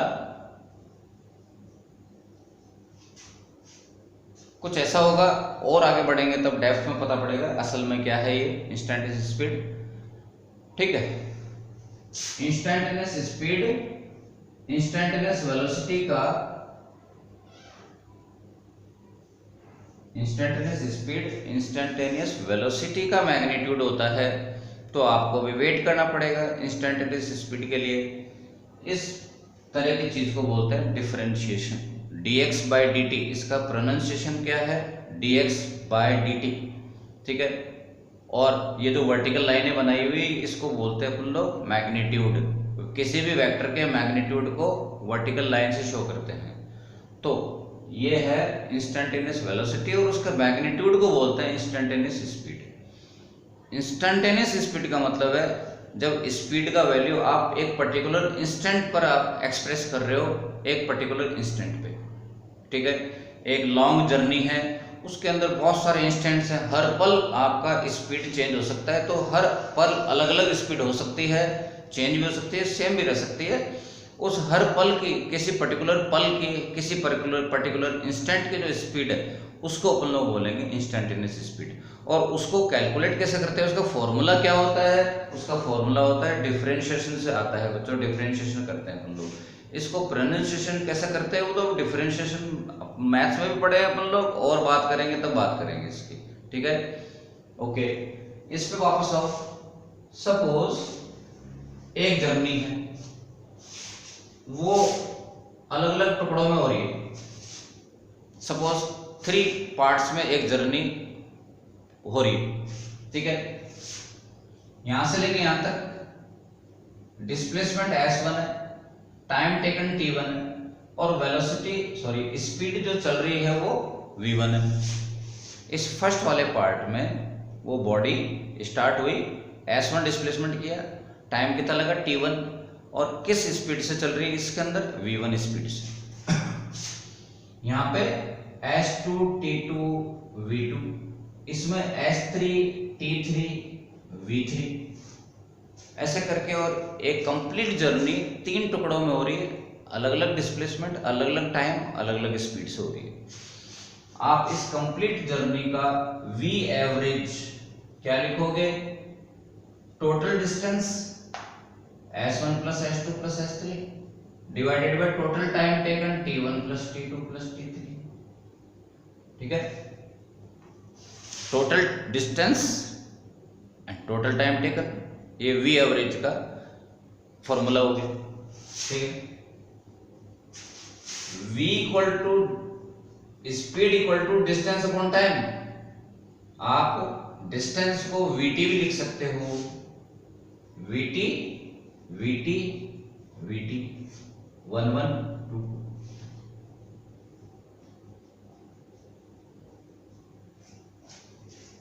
Speaker 1: कुछ ऐसा होगा, और आगे बढ़ेंगे तब डेप्थ में पता पड़ेगा असल में क्या है ये इंस्टेंटेनियस स्पीड, ठीक है। इंस्टेंटेनियस स्पीड इंस्टेंटेनियस वेलोसिटी का, इंस्टेंटेनियस स्पीड इंस्टेंटेनियस वेलोसिटी का मैग्नीट्यूड होता है। तो आपको भी वेट करना पड़ेगा इंस्टेंटेनियस स्पीड के लिए। इस तरह की चीज को बोलते हैं differentiation. dx by D T, इसका प्रोनाउंसिएशन क्या है? dx बाई डी टी, ठीक है। और ये जो वर्टिकल लाइनें बनाई हुई इसको बोलते हैं अपन लोग मैग्नीट्यूड। किसी भी वेक्टर के मैग्नीट्यूड को वर्टिकल लाइन से शो करते हैं। तो ये है इंस्टेंटेनियस वेलोसिटी और उसका मैग्नीट्यूड को बोलते हैं इंस्टेंटेनियस स्पीड। इंस्टेंटेनियस स्पीड का मतलब है जब स्पीड का वैल्यू आप एक पर्टिकुलर इंस्टेंट पर आप एक्सप्रेस कर रहे हो, एक पर्टिकुलर इंस्टेंट पे, ठीक है। एक लॉन्ग जर्नी है, उसके अंदर बहुत सारे इंस्टेंट्स हैं, हर पल आपका स्पीड चेंज हो सकता है। तो हर पल अलग अलग स्पीड हो सकती है, चेंज भी हो सकती है, सेम भी रह सकती है। उस हर पल की, किसी पर्टिकुलर पल की, किसी पर्टिकुलर इंस्टेंट की जो स्पीड है उसको अपन लोग बोलेंगे इंस्टेंटेनियस स्पीड। और उसको कैलकुलेट कैसे करते हैं, उसका फॉर्मूला क्या होता है? उसका फॉर्मूला होता है डिफरेंशिएशन से आता है बच्चों, डिफरेंशिएशन करते हैं अपन लोग। इसको प्रोनाउंसिएशन कैसे करते हैं वो तो डिफरेंशिएशन मैथ्स में भी पढ़े हैं अपन लोग, और बात करेंगे तब बात करेंगे इसकी, ठीक है। ओके, इस पे वापस आओ। सपोज एक जर्नी है, वो अलग अलग टुकड़ों में हो रही है। सपोज 3 पार्ट्स में एक जर्नी हो रही है, ठीक है। यहां से लेके यहां तक डिस्प्लेसमेंट s1 है, टाइम टेकन t1 है, और वेलोसिटी स्पीड जो चल रही है वो v1 है। इस फर्स्ट वाले पार्ट में वो बॉडी स्टार्ट हुई, s1 डिस्प्लेसमेंट किया, टाइम कितना लगा t1, और किस स्पीड से चल रही है इसके अंदर? v1 स्पीड से। यहां पे s2 t2 v2, इसमें s3 t3 v3, ऐसे करके। और एक कंप्लीट जर्नी 3 टुकड़ों में हो रही है, अलग अलग डिस्प्लेसमेंट, अलग अलग टाइम, अलग अलग स्पीड से हो रही है। आप इस कंप्लीट जर्नी का v एवरेज क्या लिखोगे? Total distance s1 plus s2 plus s3 divided by total time taken t1 plus t2 plus t3, ठीक है। Total distance and total time taken, ये v एवरेज का फॉर्मूला हो गया, ठीक है। v equal to speed equal to distance upon time. आप distance को vt भी लिख सकते हो, vt vt vt 1 1 2,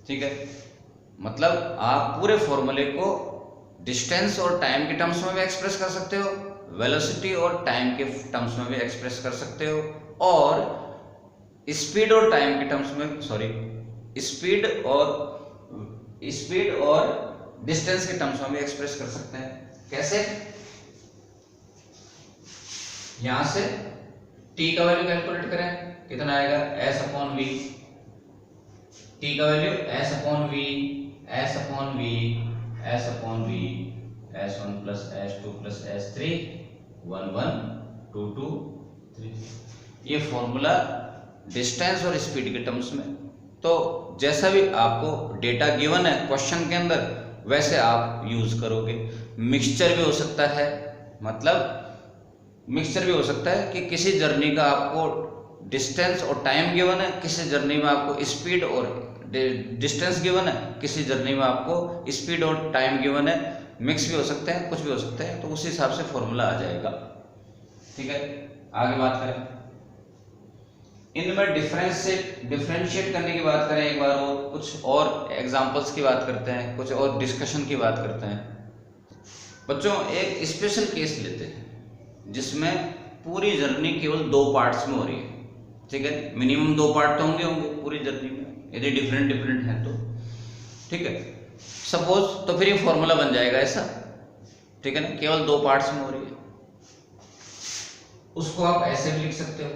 Speaker 1: ठीक है। मतलब आप पूरे फॉर्मूले को डिस्टेंस और टाइम के टर्म्स में भी एक्सप्रेस कर सकते हो, वेलोसिटी और टाइम के टर्म्स में भी एक्सप्रेस कर सकते हो, और स्पीड और टाइम के टर्म्स में स्पीड और डिस्टेंस के टर्म्स में भी एक्सप्रेस कर सकते हैं। कैसे? यहां से t का वैल्यू कैलकुलेट करें, कितना आएगा? s अपॉन v, t का value s upon v, s upon v, s upon v, s1 plus s2 plus s3, 1 1 2 2 3। ये फॉर्मूला डिस्टेंस और स्पीड के टर्म्स में। तो जैसा भी आपको डेटा गिवन है क्वेश्चन के अंदर वैसे आप यूज करोगे। मिक्सचर भी हो सकता है, मतलब मिक्सचर भी हो सकता है कि किसी जर्नी का आपको डिस्टेंस और टाइम गिवन है, किसी जर्नी में आपको स्पीड और डिस्टेंस गिवन है, किसी जर्नी में आपको स्पीड और टाइम गिवन है। मिक्स भी हो सकते हैं, कुछ भी हो सकते हैं, तो उस हिसाब से फॉर्मूला आ जाएगा, ठीक है। आगे बात करें, इनमें डिफरेंशिएट करने की बात करें एक बार, और कुछ और एग्जांपल्स की बात करते हैं, कुछ और डिस्कशन की बात करते हैं। बच्चों एक स्पेशल केस लेते हैं जिसमें पूरी जर्नी केवल 2 पार्ट्स में हो रही है, ठीक है। मिनिमम 2 पार्ट तो होंगे पूरी जर्नी में, यदि डिफरेंट है तो, ठीक है। सपोज तो फिर ये फॉर्मूला बन जाएगा ऐसा, ठीक है ना, केवल 2 पार्ट्स में हो रही है। उसको आप ऐसे भी लिख सकते हो,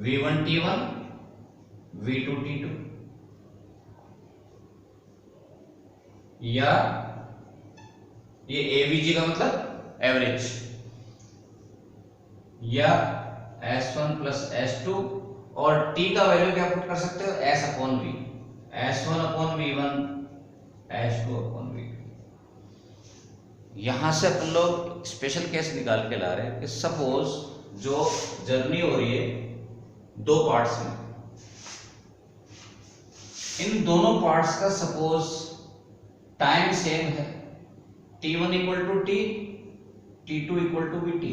Speaker 1: V1 T1 V2 T2, या ये AVG का मतलब एवरेज, या S1 प्लस S2, और T का वैल्यू क्या पुट कर सकते हो, S upon V, S1 upon V1, S2 upon V2। यहां से अपन लोग स्पेशल केस निकाल के ला रहे हैं कि सपोज जो जर्नी हो रही है 2 पार्ट्स में, इन दोनों पार्ट्स का सपोज टाइम सेम है, T1 equal to T, T2 equal to VT।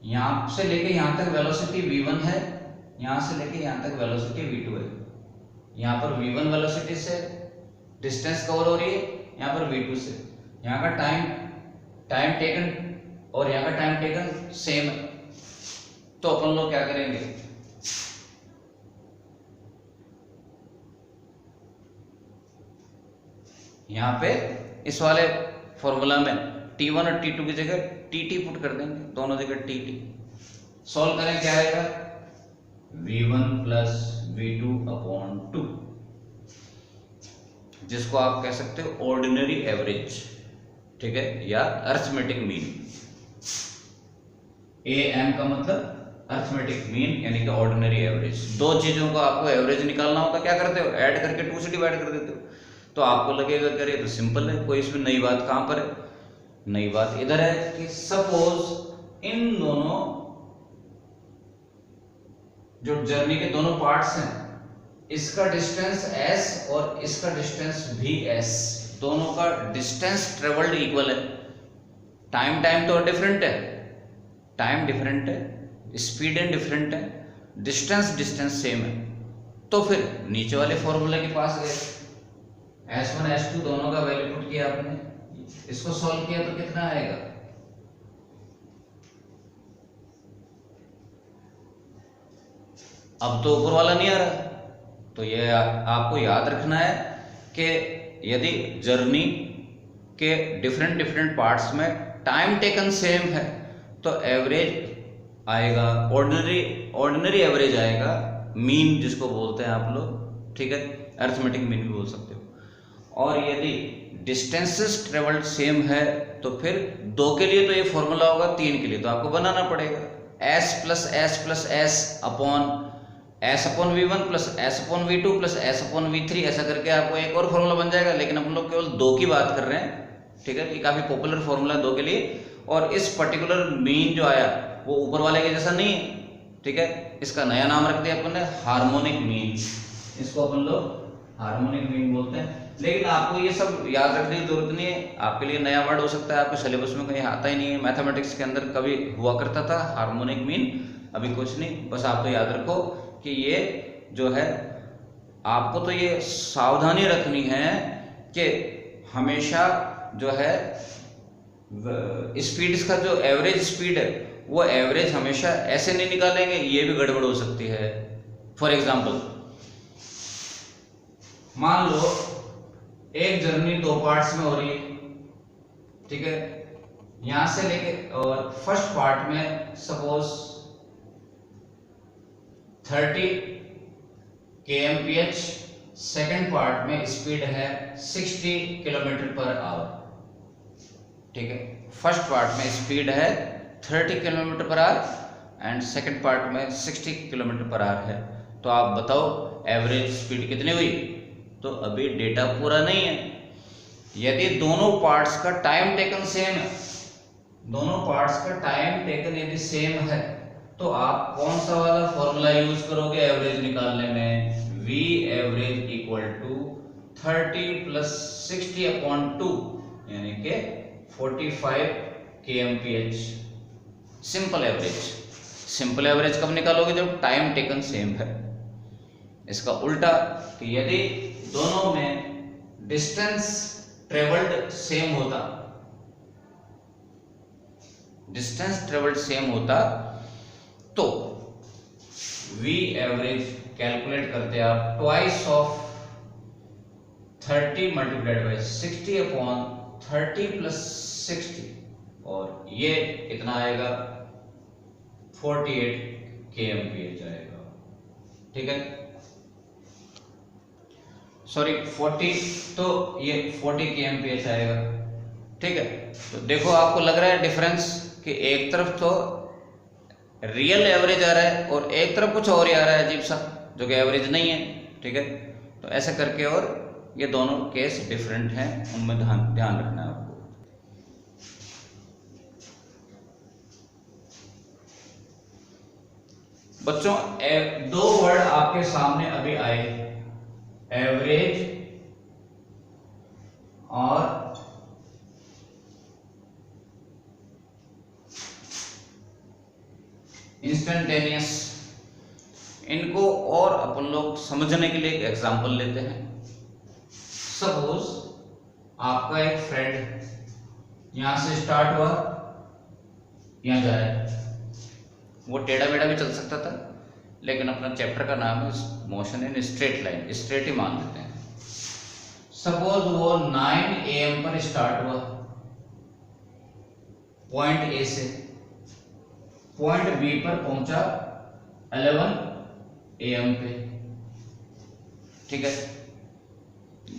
Speaker 1: यहां से लेके यहां तक वेलोसिटी V1 है, यहां से लेके यहां तक वेलोसिटी V2 है। यहां पर V1 वेलोसिटी से डिस्टेंस कवर हो रही है, यहां पर V2 से। यहां का टाइम टेकन और यहां का टाइम टेकन सेम है, तो अपन लोग क्या करेंगे, यहां पे इस वाले फॉर्मूला में T1 और T2 की जगह TT पुट कर देंगे, दोनों जगह TT। सॉल्व करें, क्या आएगा, V1 प्लस V2 अपॉन 2, जिसको आप कह सकते हो ऑर्डिनरी एवरेज, ठीक है, या अरिथमेटिक मीन। AM का मतलब अरिथमेटिक मीन यानी कि ऑर्डिनरी एवरेज। 2 चीजों का आपको एवरेज निकालना होता, क्या करते हो, ऐड करके 2 से डिवाइड कर देते हो। तो आपको लगेगा कि अरे तो सिंपल है, कोई इसमें नई बात कहां पर है। नई बात इधर है कि सपोज इन दोनों जो जर्नी के दोनों पार्ट्स हैं, इसका डिस्टेंस s और इसका डिस्टेंस भी s, दोनों का डिस्टेंस ट्रेवल्ड इक्वल है। टाइम तो डिफरेंट है, टाइम डिफरेंट है, स्पीड एंड डिफरेंट है, डिस्टेंस सेम है। तो फिर नीचे वाले फॉर्मूले के पास गए, S1 S2 दोनों का वैल्यू पुट किया आपने, इसको सॉल्व किया तो कितना आएगा, अब तो ऊपर वाला नहीं आ रहा। तो ये आपको याद रखना है कि यदि जर्नी के डिफरेंट पार्ट्स में टाइम टेकन सेम है तो एवरेज आएगा, ऑर्डिनरी एवरेज आएगा, मीन जिसको बोलते हैं आप लोग, ठीक है, अरिथमेटिक मीन भी बोल सकते हो। और यदि डिस्टेंसेस ट्रेवल्ड सेम है तो फिर 2 के लिए तो ये फॉर्मूला होगा, 3 के लिए तो आपको बनाना पड़ेगा, S plus S upon S upon V1 plus S upon V2 plus S upon V3, ऐसा करके आपको एक और फॉर्मूला बन जाएगा। लेकिन हम लोग केवल 2 की बात कर रहे हैं, ठीक है, ये काफी पॉपुलर फॉर्मूला 2 के लिए। और इस पर्टिकुलर मीन जो आया वो ऊपर वाले के जैसा नहीं है, ठीक है, इसका नया नाम रख दिया अपन ने हार्मोनिक मीन, इसको अपन लोग हार्मोनिक मीन बोलते हैं। लेकिन आपको ये सब याद रखने की जरूरत नहीं है, आपके लिए नया वर्ड हो सकता है, आपके सिलेबस में कहीं आता ही नहीं है। मैथमेटिक्स के अंदर कभी हुआ करता था हार्मोनिक मीन, अभी कुछ नहीं, बस आप तो याद रखो कि ये जो है आपको तो ये सावधानी रखनी है कि हमेशा जो है स्पीड, इसका जो एवरेज स्पीड है वो एवरेज हमेशा ऐसे नहीं निकालेंगे, ये भी गड़बड़ हो सकती है। फॉर एग्जाम्पल मान लो एक जर्नी 2 पार्ट्स में हो रही है, ठीक है, यहां से लेके और फर्स्ट पार्ट में सपोज 30 kmph, सेकेंड पार्ट में स्पीड है 60 किलोमीटर पर आवर, ठीक है। फर्स्ट पार्ट में स्पीड है 30 kilometre per our and second part में 60 किलोमीटर पर आवर है। तो आप बताओ एवरेज स्पीड कितनी हुई। तो अभी डेटा पूरा नहीं है। यदि दोनों पार्ट्स का टाइम टेकन सेम है, दोनों पार्ट्स का टाइम टेकन यदि सेम है तो आप कौन सा वाला फॉर्मूला यूज करोगे एवरेज निकालने में, V average equal to 30 plus 60 upon 2 यानी कि 45 kmph, simple average. Simple average कब निकालोगे? जब टाइम टेकन सेम है। इसका उल्टा कि यदि दोनों में डिस्टेंस ट्रेवल्ड सेम होता, डिस्टेंस ट्रेवल्ड सेम होता तो वी एवरेज कैलकुलेट करते आप twice of 30 multiplied by 60 upon 30 plus 60, और ये कितना आएगा? 48 kmph आएगा। ठीक है, सॉरी 40, तो ये 40 kmph आएगा। ठीक है, तो देखो आपको लग रहा है डिफरेंस कि एक तरफ तो रियल एवरेज आ रहा है और एक तरफ कुछ और ही आ रहा है अजीब सा, जो कि एवरेज नहीं है। ठीक है, तो ऐसा करके, और ये दोनों केस डिफरेंट हैं, उनमें ध्यान रखना है आपको। बच्चों, दो वर्ड आपके सामने अभी आए, एवरेज और इंस्टेंटेनियस। इनको और अपन लोग समझने के लिए एक एग्जांपल लेते हैं। सपोज आपका एक फ्रेंड यहां से स्टार्ट हुआ, यहां जा रहा है। वो टेढ़ा मेढ़ा भी चल सकता था, लेकिन अपना चैप्टर का नाम है motion in straight line, straight ही मान लेते हैं। सपोज वो 9 AM पर स्टार्ट हुआ पॉइंट ए से, पॉइंट बी पर पहुंचा 11 AM पे। ठीक है,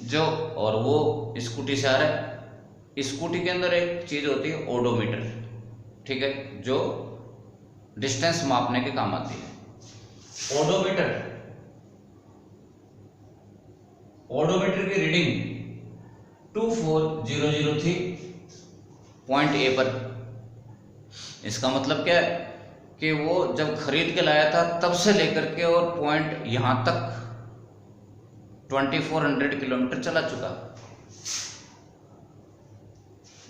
Speaker 1: जो और वो स्कूटी से आ रहा है। स्कूटी के अंदर एक चीज होती है ओडोमीटर, ठीक है, जो डिस्टेंस मापने के काम आती है। ओडोमीटर की रीडिंग 2400 थी पॉइंट ए पर। इसका मतलब क्या है कि वो जब खरीद के लाया था तब से लेकर के और पॉइंट यहां तक 2400 किलोमीटर चला चुका।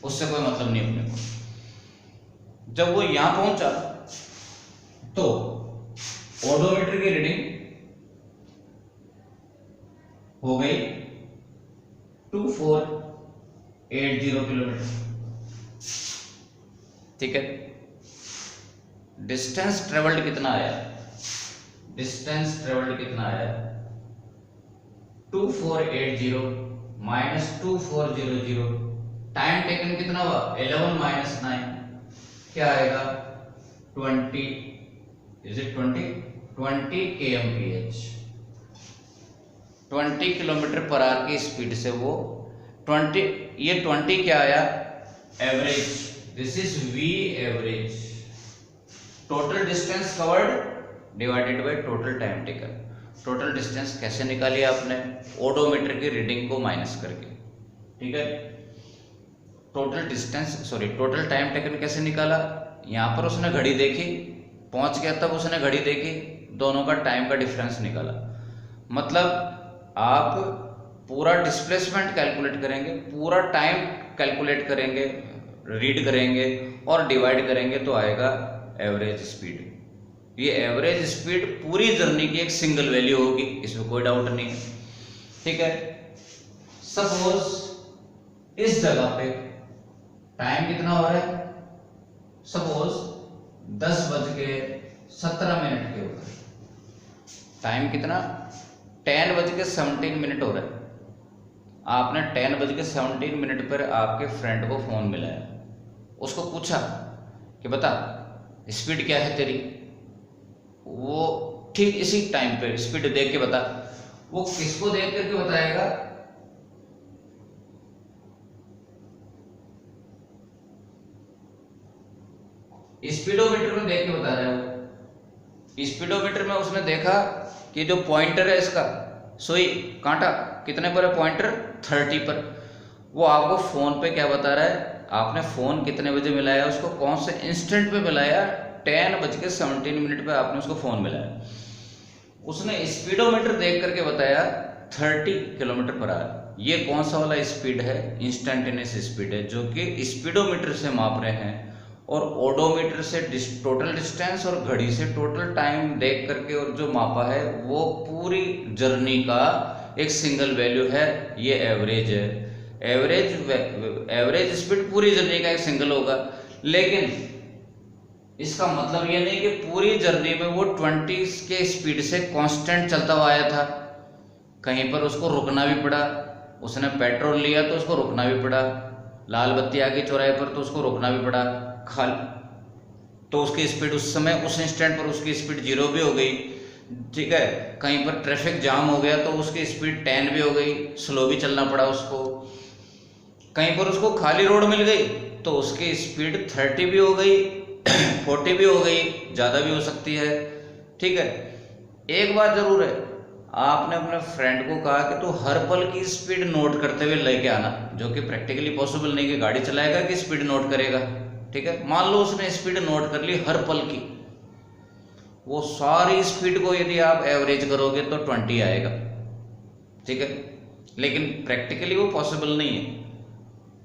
Speaker 1: उससे कोई मतलब नहीं अपने को। जब वो यहां पहुंचा तो ओडोमीटर की रीडिंग हो गई 2480 किलोमीटर। ठीक है, डिस्टेंस ट्रेवल्ड कितना आया? डिस्टेंस ट्रेवल्ड कितना आया? 2480 माइनस 2400। टाइम टेकन कितना हुआ? 11 माइनस 9 क्या आएगा? 20। Is it 20 kmph। 20 kilometre per hour की स्पीड से वो 20, ये 20 क्या आया? Average. This is V average, total distance covered divided by total time taken. Total distance कैसे निकाली आपने? ओडोमीटर की रीडिंग को माइनस करके। ठीक है, total distance, sorry total time taken कैसे निकाला? यहां पर उसने घड़ी देखी, पहुंच गया तब उसने घड़ी देखी, दोनों का टाइम का डिफरेंस निकाला। मतलब आप पूरा डिस्प्लेसमेंट कैलकुलेट करेंगे, पूरा टाइम कैलकुलेट करेंगे, रीड करेंगे और डिवाइड करेंगे तो आएगा एवरेज स्पीड। ये एवरेज स्पीड पूरी जर्नी की एक सिंगल वैल्यू होगी, इसमें कोई डाउट नहीं है। ठीक है, सपोज इस जगह पे टाइम कितना हो रहा है? सपोज 10:17 के ऊपर टाइम कितना? 10:17 हो रहा है। आपने 10:17 पर आपके फ्रेंड को फोन मिलाया, उसको पूछा कि बता स्पीड क्या है तेरी। वो ठीक इसी टाइम पे स्पीड देख के बता। वो किसको देख करके बताएगा? स्पीडोमीटर में देख के बता रहा है वो। स्पीडोमीटर में उसने देखा कि जो पॉइंटर है इसका सुई कांटा कितने पर है? पॉइंटर 30 पर। वो आपको फोन पे क्या बता रहा है? आपने फोन कितने बजे मिलाया उसको, कौन से इंस्टेंट पे मिलाया? 10:17 पे आपने उसको फोन मिलाया। उसने स्पीडोमीटर देख करके बताया 30 किलोमीटर पर आवर। ये कौन सा वाला स्पीड है? इंस्टेंटेनियस स्पीड है, जो कि स्पीडोमीटर से माप रहे हैं और ओडोमीटर से टोटल डिस्टेंस और घड़ी से टोटल टाइम देख करके और जो मापा है वो पूरी जर्नी का एक सिंगल वैल्यू है, ये एवरेज है। एवरेज स्पीड पूरी जर्नी का एक सिंगल होगा, लेकिन इसका मतलब ये नहीं कि पूरी जर्नी में वो 20 के स्पीड से कांस्टेंट चलता हुआ आया था। कहीं पर उसको रुकना भी पड़ा, उसने पेट्रोल लिया तो उसको रुकना भी पड़ा, लाल बत्ती आ गई चौराहे पर तो उसको रुकना भी पड़ा, तो उसकी स्पीड उस समय उस इंस्टेंट पर उसकी स्पीड 0 भी हो गई, ठीक है। कहीं पर ट्रैफिक जाम हो गया तो उसकी स्पीड 10 भी हो गई, स्लो भी चलना पड़ा उसको। कहीं पर उसको खाली रोड मिल गई तो उसकी स्पीड 30 भी हो गई, 40 भी हो गई, ज़्यादा भी हो सकती है, ठीक है। एक बात जरूर है, आपने अपने फ्रेंड को कहा कि तू हर पल की स्पीड नोट करते हुए लेके आना, जो कि प्रैक्टिकली पॉसिबल नहीं कि गाड़ी चलाएगा कि स्पीड नोट करेगा, ठीक है। मान लो उसने स्पीड नोट कर ली हर पल की, वो सारी स्पीड को यदि आप एवरेज करोगे तो 20 आएगा, ठीक है, लेकिन प्रैक्टिकली वो पॉसिबल नहीं है।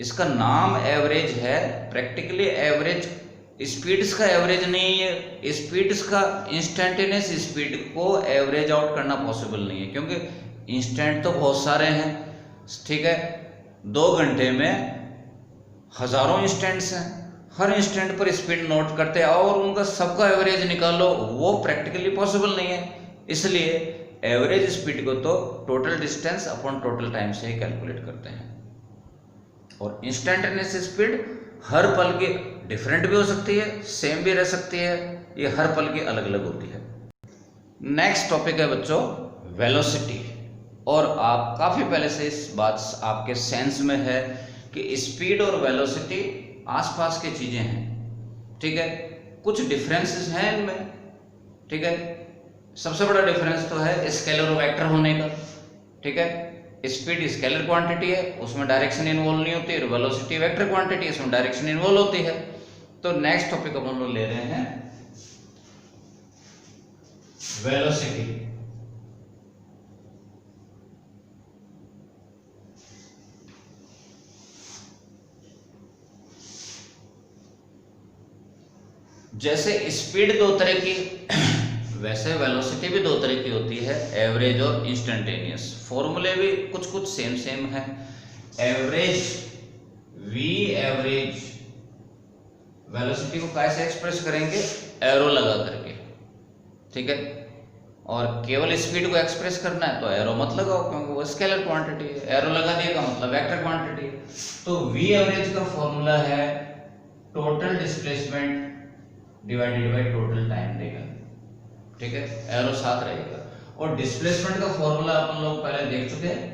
Speaker 1: इसका नाम एवरेज है, प्रैक्टिकली एवरेज स्पीड्स का एवरेज नहीं है। स्पीड्स का इंस्टेंटेनियस स्पीड को एवरेज आउट करना पॉसिबल नहीं है, क्योंकि इंस्टेंट तो बहुत सारे हैं, ठीक है। 2 घंटे में हजारों इंस्टेंट्स हैं, हर इंस्टेंट पर स्पीड नोट करते हैं और उनका सबका एवरेज निकालो, वो प्रैक्टिकली पॉसिबल नहीं है। इसलिए एवरेज स्पीड को तो total distance upon total time से ही कैलकुलेट करते हैं। और इंस्टेंटेनियस स्पीड हर पल की डिफरेंट भी हो सकती है, सेम भी रह सकती है, ये हर पल की अलग अलग होती है। नेक्स्ट टॉपिक है बच्चों वेलोसिटी, और आप काफ़ी पहले से इस बात आपके सेंस में है कि स्पीड और वेलोसिटी आसपास की चीज़ें हैं, ठीक है। कुछ डिफरेंसेस हैं इनमें, ठीक है। सबसे बड़ा डिफरेंस तो है स्केलर और वेक्टर होने का, ठीक है। स्पीड स्केलर क्वांटिटी है, उसमें डायरेक्शन इन्वॉल्व नहीं होती, और वेलोसिटी वेक्टर क्वांटिटी है, इसमें डायरेक्शन इन्वॉल्व होती है। तो नेक्स्ट टॉपिक अपन लोग ले रहे हैं वेलोसिटी। जैसे स्पीड 2 तरह की वैसे वेलोसिटी भी 2 तरह की होती है, एवरेज और इंस्टेंटेनियस। फॉर्मूले भी कुछ कुछ सेम है। एवरेज, वी एवरेज, वेलोसिटी को कैसे एक्सप्रेस करेंगे, एरो लगा करके, ठीक है। और केवल स्पीड को एक्सप्रेस करना है तो एरो मत लगाओ, क्योंकि वो स्केलर क्वांटिटी है। एरो लगा दिया का मतलब वेक्टर क्वांटिटी है। तो वी एवरेज का फॉर्मूला है total displacement divided by total time देगा, ठीक है, एरो साथ रहेगा। और डिस्प्लेसमेंट का फॉर्मूला अपन लोग पहले देख चुके हैं,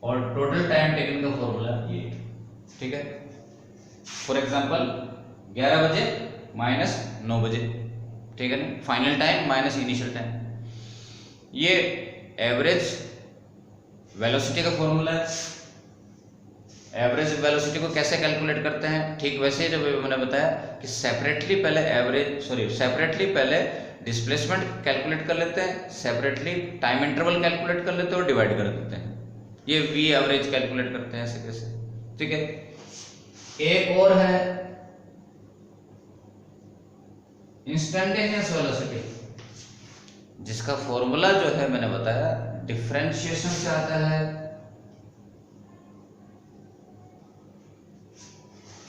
Speaker 1: और टोटल टाइम टेकन का फॉर्मूला ये, ठीक है। फॉर एग्जांपल 11 बजे माइनस 9 बजे, ठीक है ना, final time minus initial time, ये एवरेज वेलोसिटी का फॉर्मूला है। एवरेज वेलोसिटी को कैसे कैलकुलेट करते हैं, ठीक वैसे ही जब मैंने बताया कि सेपरेटली पहले डिस्प्लेसमेंट कैलकुलेट कर लेते हैं, सेपरेटली टाइम इंटरवल कैलकुलेट कर लेते हैं और डिवाइड कर देते हैं। ये वी एवरेज कैलकुलेट करते हैं ऐसे कैसे, ठीक है। एक और है इंस्टेंटेनियस वेलोसिटी, जिसका फॉर्मूला जो है मैंने बताया डिफरेंशिएशन से आता है।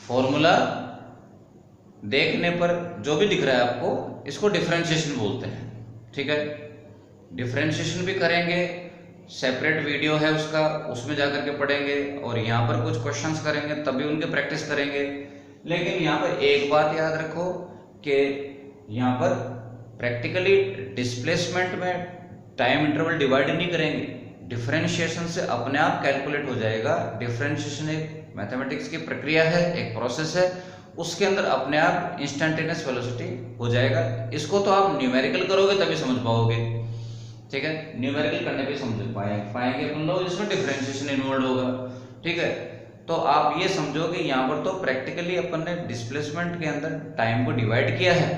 Speaker 1: फॉर्मूला देखने पर जो भी दिख रहा है आपको, इसको डिफरेंशिएशन बोलते हैं, ठीक है। डिफरेंशिएशन भी करेंगे, सेपरेट वीडियो है उसका, उसमें जाकर के पढ़ेंगे, और यहाँ पर कुछ क्वेश्चंस करेंगे तब भी उनके प्रैक्टिस करेंगे। लेकिन यहाँ पर एक बात याद रखो कि यहाँ पर प्रैक्टिकली डिस्प्लेसमेंट में टाइम इंटरवल डिवाइड नहीं करेंगे, डिफरेंशिएशन से अपने आप कैलकुलेट हो जाएगा। डिफरेंशिएशन एक मैथमेटिक्स की प्रक्रिया है, एक प्रोसेस है, उसके अंदर अपने आप इंस्टेंटेनियस वेलोसिटी हो जाएगा। इसको तो आप न्यूमेरिकल करोगे तभी समझ पाओगे, ठीक है। न्यूमेरिकल करने पे समझ पाएंगे अपन लोग, जिसमें डिफरेंशिएशन इन्वॉल्व होगा, ठीक है। तो आप ये समझो कि यहाँ पर तो प्रैक्टिकली अपन ने डिस्प्लेसमेंट के अंदर टाइम को डिवाइड किया है,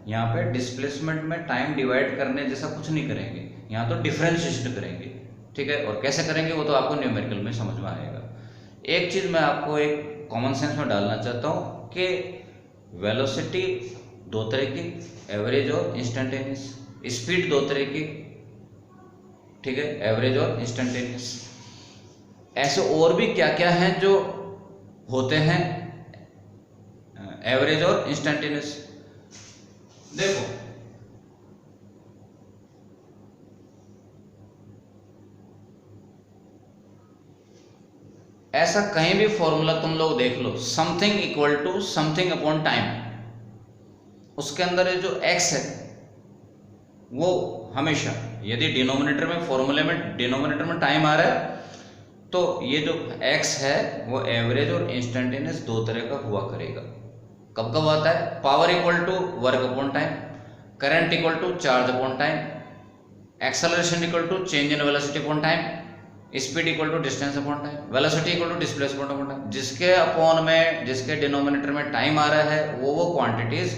Speaker 1: यहाँ पे डिस्प्लेसमेंट में टाइम डिवाइड करने जैसा कुछ नहीं करेंगे, यहाँ तो डिफरेंशिएशन करेंगे, ठीक है। और कैसे करेंगे वो तो आपको न्यूमेरिकल में समझ में आएगा। एक चीज मैं आपको एक कॉमन सेंस में डालना चाहता हूँ कि वेलोसिटी दो तरह की, एवरेज और इंस्टेंटेनियस। स्पीड दो तरह की, ठीक है, एवरेज और इंस्टेंटेनियस। ऐसे और भी क्या क्या हैं जो होते हैं एवरेज और इंस्टेंटेनियस। देखो, ऐसा कहीं भी फॉर्मूला तुम लोग देख लो, something equal to something upon time, उसके अंदर जो x है वो हमेशा, यदि डिनोमिनेटर में, फॉर्मूले में डिनोमिनेटर में टाइम आ रहा है, तो ये जो x है वो एवरेज और इंस्टेंटेनियस दो तरह का हुआ करेगा। कब कब आता है? Power equal to work upon time, current equal to charge upon time, acceleration equal to change in velocity upon time, speed equal to distance upon time, velocity equal to displacement upon time. जिसके upon में, जिसके denominator में time आ रहा है, वो quantities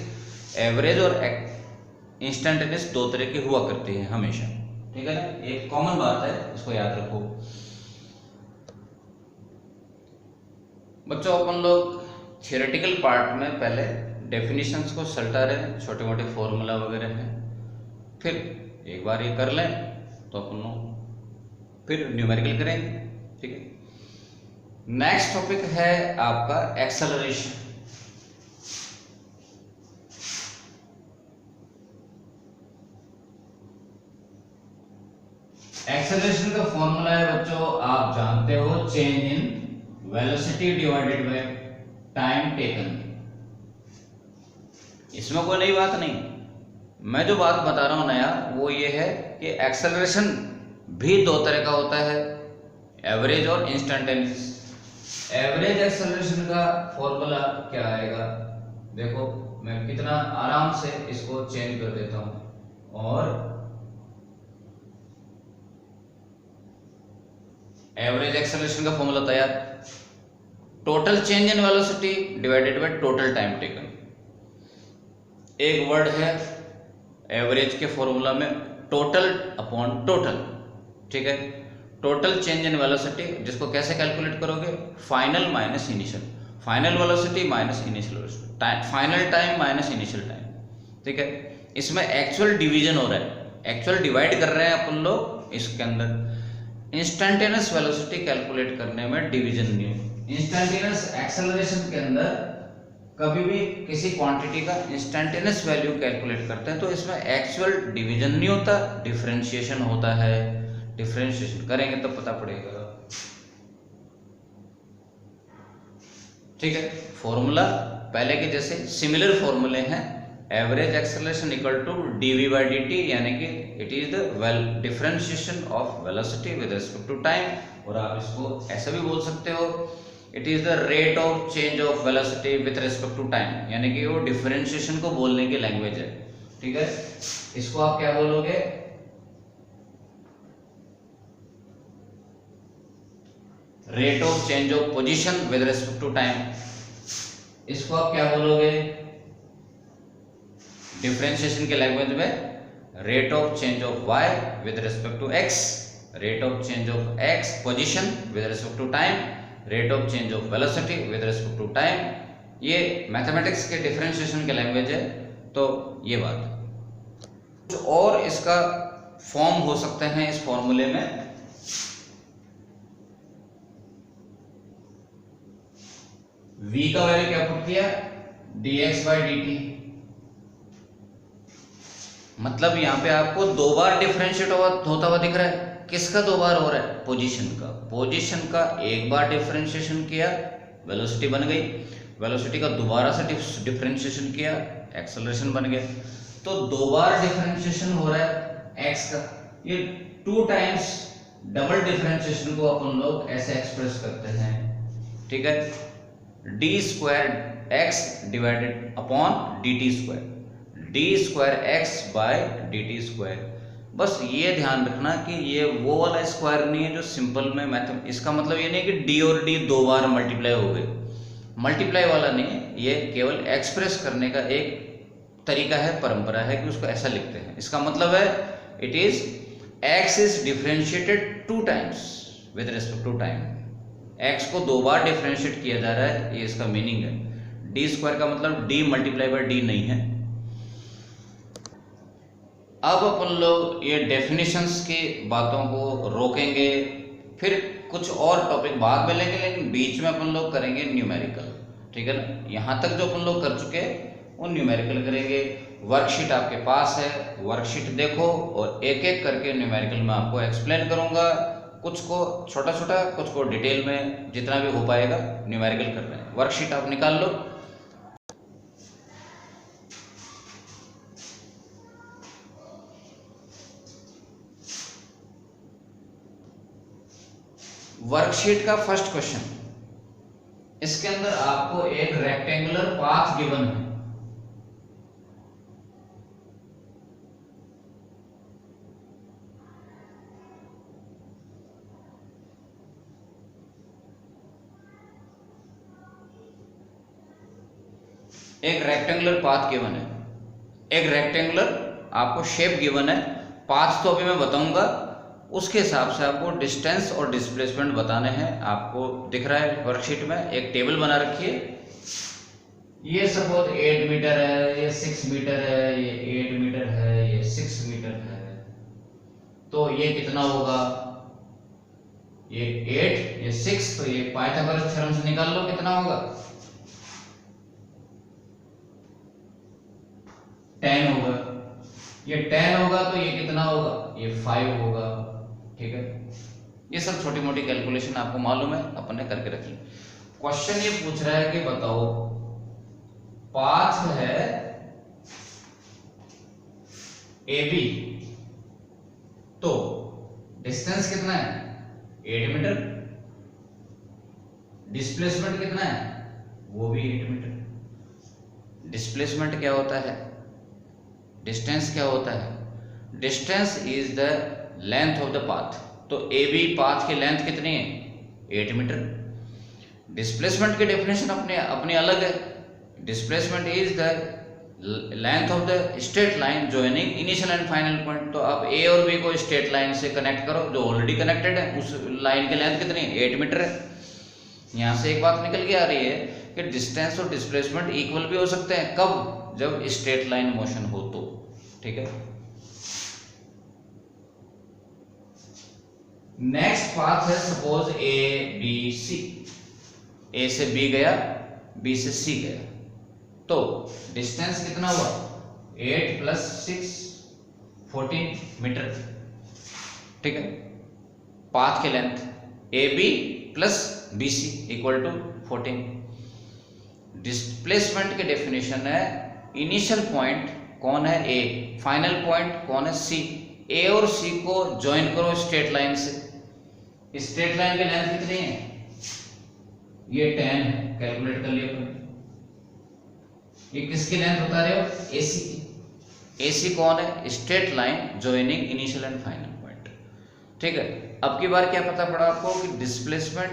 Speaker 1: average और instantaneous दो तरह की हुआ करती है हमेशा, ठीक है ना। एक कॉमन बात है, इसको याद रखो बच्चों। अपन लोग थियोरेटिकल पार्ट में पहले डेफिनेशंस को सल्टा रहे हैं, छोटे मोटे फॉर्मूला वगैरह हैं, फिर एक बार ये कर लें तो अपन लोग फिर न्यूमेरिकल करेंगे, ठीक है। नेक्स्ट टॉपिक है आपका एक्सेलरेशन। एक्सेलरेशन का फॉर्मूला है बच्चों, आप जानते हो, change in velocity divided by time taken. इसमें कोई नई बात नहीं, मैं जो बात बता रहा हूं नया वो ये है कि एक्सेलरेशन भी दो तरह का होता है, एवरेज और इंस्टेंटेनियस। एवरेज एक्सेलरेशन का फॉर्मूला क्या आएगा? देखो, मैं कितना आराम से इसको चेंज कर देता हूं, और एवरेज एक्सेलरेशन का फॉर्मूला तैयार, total change in velocity divided by total time taken. एक वर्ड है एवरेज के फॉर्मूला में, टोटल अपॉन टोटल, ठीक है। टोटल चेंज इन वेलोसिटी, जिसको कैसे कैलकुलेट करोगे? Final minus initial, final velocity minus initial velocity, final time minus initial time, ठीक है। इसमें एक्चुअल डिवीजन हो रहा है, एक्चुअल डिवाइड कर रहे हैं अपन लोग इसके अंदर। इंस्टेंटेनियस वेलोसिटी कैलकुलेट करने में डिवीजन नहीं है। इंस्टेंटेनियस एक्सेलरेशन के अंदर कभी भी किसी क्वांटिटी का इंस्टेंटेनियस वैल्यू कैलकुलेट करते हैं तो इसमें एक्चुअल डिवीजन नहीं होता, डिफरेंशिएशन होता है। डिफरेंशिएशन करेंगे तब पता पड़ेगा, ठीक है। फॉर्मूला पहले के जैसे सिमिलर फॉर्मूले हैं, average acceleration equal to dv by dt, यानी कि it is the differentiation of velocity with respect to time. और आप इसको ऐसा भी बोल सकते हो, it is the rate of change of velocity with respect to time, यानी कि वो डिफरेंशिएशन को बोलने की लैंग्वेज है, ठीक है। इसको आप क्या बोलोगे? Rate of change of position with respect to time. इसको आप क्या बोलोगे डिफरेंशिएशन के लैंग्वेज में? Rate of change of y with respect to x, rate of change of x position with respect to time, rate of change of velocity with respect to time. ये mathematics के differentiation के language है। तो ये बात, कुछ और इसका फॉर्म हो सकते हैं इस फॉर्मूले में। v का वैल्यू क्या पुट किया? dx by dt। मतलब यहां पे आपको दो बार डिफरेंशिएट होता हुआ दिख रहा है। किसका दो बार हो रहा है? पोजीशन का। पोजीशन का एक बार डिफरेंशिएशन किया, वेलोसिटी बन गई। वेलोसिटी का दोबारा से डिफरेंशिएशन किया, एक्सेलरेशन बन गया। तो दो बार डिफरेंशिएशन हो रहा है x का। ये 2 टाइम्स डबल डिफरेंशिएशन को अपन लोग ऐसे एक्सप्रेस करते हैं, ठीक है। d square x divided upon dt square, d square x by dt square. बस ये ध्यान रखना कि ये वो वाला स्क्वायर नहीं है जो सिंपल में मैथ, इसका मतलब ये नहीं कि d और d दो बार मल्टीप्लाई हो गए, मल्टीप्लाई वाला नहीं है। ये केवल एक्सप्रेस करने का एक तरीका है, परंपरा है कि उसको ऐसा लिखते हैं। इसका मतलब है it is x is differentiated 2 times with respect to time. X को 2 बार डिफरेंशिएट किया जा रहा है, ये इसका मीनिंग है। डी स्क्वायर का मतलब डी मल्टीप्लाई बाय डी नहीं है। अब अपन लोग ये डेफिनेशंस की बातों को रोकेंगे, फिर कुछ और टॉपिक बाद में लेंगे, लेकिन बीच में अपन लोग करेंगे न्यूमेरिकल, ठीक है ना। यहाँ तक जो अपन लोग कर चुके हैं वो न्यूमेरिकल करेंगे। वर्कशीट आपके पास है, वर्कशीट देखो और एक एक करके न्यूमेरिकल में आपको एक्सप्लेन करूंगा। कुछ को छोटा छोटा, कुछ को डिटेल में, जितना भी हो पाएगा न्यूमेरिकल कर रहे हैं। वर्कशीट आप निकाल लो। वर्कशीट का फर्स्ट क्वेश्चन, इसके अंदर आपको एक रेक्टेंगुलर पाथ गिवन है। एक रेक्टेंगुलर पाथ गिवन है, एक रेक्टेंगुलर आपको शेप गिवन है। पाथ तो अभी मैं बताऊंगा, उसके हिसाब से आपको डिस्टेंस और डिस्प्लेसमेंट बताने हैं। आपको दिख रहा है वर्कशीट में एक टेबल बना रखी है। ये सपोज 8 मीटर है, ये 6 मीटर है, ये 8 मीटर है, ये 6 मीटर है। तो ये कितना होगा, ये 8, ये 6, तो ये पाइथागोरस थ्योरम से निकाल लो कितना होगा, 10 होगा। ये 10 होगा तो ये कितना होगा, ये 5 होगा, ठीक है। ये सब छोटी मोटी कैलकुलेशन आपको मालूम है, अपन ने करके रखी। क्वेश्चन ये पूछ रहा है कि बताओ पाथ है AB, तो डिस्टेंस कितना है 8 मीटर, डिस्प्लेसमेंट कितना है वो भी 8 मीटर। डिस्प्लेसमेंट क्या होता है, डिस्टेंस क्या होता है, distance is the length of the path. तो AB पाथ की लेंथ कितनी है 8 मीटर। डिस्प्लेसमेंट की डेफिनेशन अपनी अलग है। Displacement is the length of the straight line joining initial and final point. तो आप A और B को स्ट्रेट लाइन से कनेक्ट करो, जो ऑलरेडी कनेक्टेड है, उस लाइन की लेंथ कितनी है 8 मीटर है। यहां से एक बात निकल के आ रही है कि डिस्टेंस और डिस्प्लेसमेंट इक्वल भी हो सकते हैं, कब, जब स्ट्रेट लाइन मोशन हो तो, ठीक है। नेक्स्ट पाथ है सपोज ABC, A से B गया, B से C गया, तो डिस्टेंस कितना हुआ 8 + 6 14 मीटर, ठीक है। पाथ की लेंथ AB + BC = 14। डिस्प्लेसमेंट की डेफिनेशन है इनिशियल पॉइंट कौन है A, फाइनल पॉइंट कौन है C। A और C को ज्वाइन करो स्ट्रेट लाइन से। स्ट्रेट लाइन की लेंथ कितनी है, ये 10 है, कैलकुलेट कर लिया। ये किसकी लेंथ बता रहे हो, AC की। AC कौन है, straight line joining initial and final point, ठीक है। अब की बार क्या पता पड़ा आपको कि डिस्प्लेसमेंट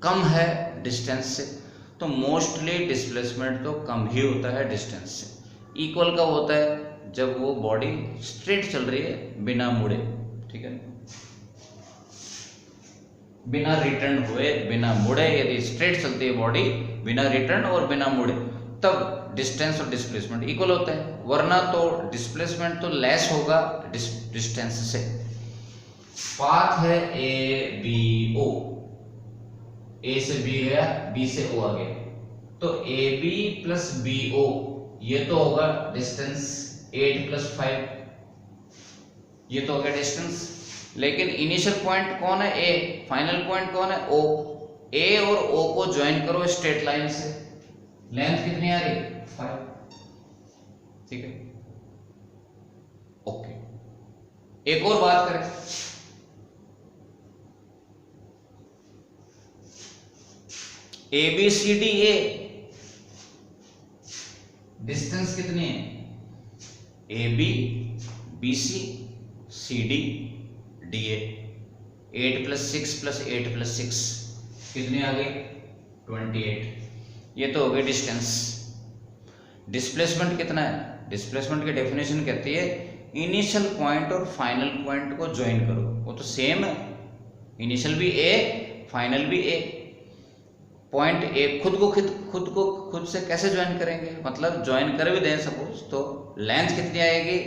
Speaker 1: कम है डिस्टेंस से, तो मोस्टली डिस्प्लेसमेंट तो कम ही होता है डिस्टेंस से। इक्वल कब होता है, जब वो बॉडी स्ट्रेट चल रही है बिना मुड़े, ठीक है, बिना रिटर्न हुए, बिना मुड़े। यदि स्ट्रेट चलती है बॉडी बिना रिटर्न और बिना मुड़े, तब डिस्टेंस और डिस्प्लेसमेंट इक्वल होता है, वरना तो डिस्प्लेसमेंट तो लेस होगा डिस्टेंस से। पाथ है ABO, A से B गया, B से O आ गया, तो AB + BO ये तो होगा डिस्टेंस 8 + 5, ये तो हो गया डिस्टेंस। लेकिन इनिशियल पॉइंट कौन है A, फाइनल पॉइंट कौन है O। A और O को ज्वाइन करो स्ट्रेट लाइन से, लेंथ कितनी आ रही 5, ठीक है, ओके। एक और बात करें, ABCDA डिस्टेंस कितनी है AB BC CD DA, 8 + 6 + 8 + 6 कितनी आ गई 28। ये तो हो गई डिस्टेंस। डिस्प्लेसमेंट कितना है, डिस्प्लेसमेंट की डेफिनेशन कहती है इनिशियल पॉइंट और फाइनल पॉइंट को ज्वाइन करो, वो तो सेम है, इनिशियल भी A फाइनल भी A, पॉइंट ए खुद से कैसे ज्वाइन करेंगे, मतलब ज्वाइन कर भी दें सपोज, तो लेंथ कितनी आएगी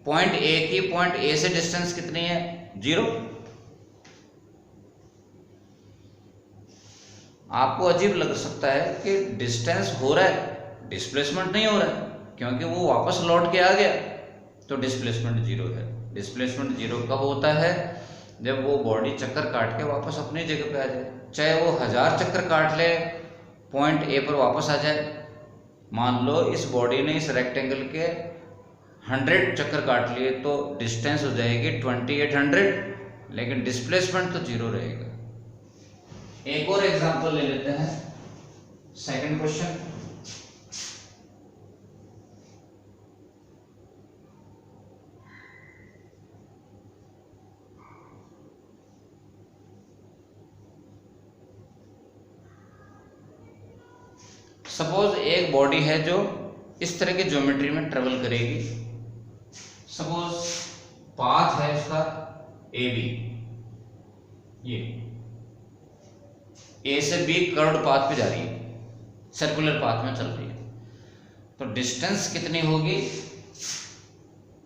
Speaker 1: पॉइंट ए की, पॉइंट ए से डिस्टेंस कितनी है 0। आपको अजीब लग सकता है कि डिस्टेंस हो रहा है, डिस्प्लेसमेंट नहीं हो रहा है, क्योंकि वो वापस लौट के आ गया, तो डिस्प्लेसमेंट 0 है। डिस्प्लेसमेंट 0 कब होता है, जब वो बॉडी चक्कर काट के वापस अपनी जगह पे आ जाए, चाहे वो 1000 चक्कर काट ले, पॉइंट ए पर वापस आ जाए। मान लो इस बॉडी ने इस रेक्टेंगल के 100 चक्कर काट लिए, तो डिस्टेंस हो जाएगी 2800, लेकिन डिस्प्लेसमेंट तो 0 रहेगा। एक और एग्जांपल ले लेते हैं, सेकंड क्वेश्चन। सपोज एक बॉडी है जो इस तरह की ज्योमेट्री में ट्रेवल करेगी। सपोज पाथ है इसका ए बी, ये ए से बी कर्व्ड पाथ पे जा रही है, सर्कुलर पाथ में चल रही है, तो डिस्टेंस कितनी होगी,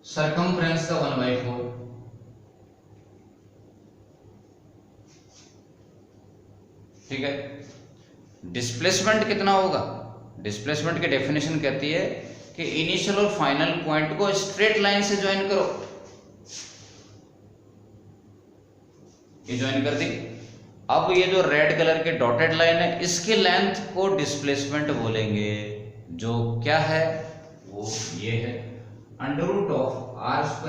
Speaker 1: सरकमफ्रेंस का 1/4। ठीक है। डिस्प्लेसमेंट कितना होगा, डिस्प्लेसमेंट की डेफिनेशन कहती है कि इनिशियल और फाइनल पॉइंट को स्ट्रेट लाइन से ज्वाइन करो। ये ज्वाइन कर दी। अब ये जो रेड कलर के डॉटेड लाइन है, इसके लेंथ को डिस्प्लेसमेंट बोलेंगे, जो क्या है वो ये है √r²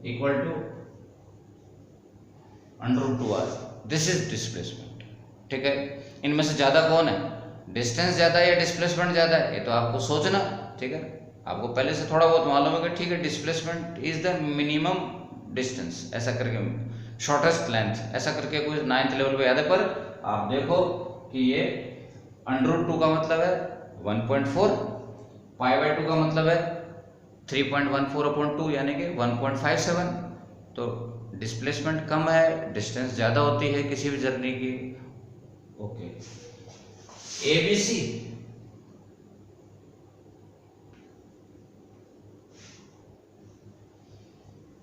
Speaker 1: equal to √2r। This is displacement. ठीक है। इनमें से ज्यादा कौन है, डिस्टेंस ज्यादा है या डिस्प्लेसमेंट ज्यादा है, ये तो आपको सोचना। ठीक है। आपको पहले से थोड़ा बहुत मालूम है कि ठीक है displacement is the minimum distance, ऐसा करके शॉर्टेस्ट लेंथ, ऐसा करके कुछ 9th लेवल पे याद है। पर आप देखो कि ये √2 का मतलब है 1.4, π/2 का मतलब है 3.14/2 यानी कि 1.57। तो डिस्प्लेसमेंट कम है, डिस्टेंस ज्यादा होती है किसी भी जर्नी की। ओके।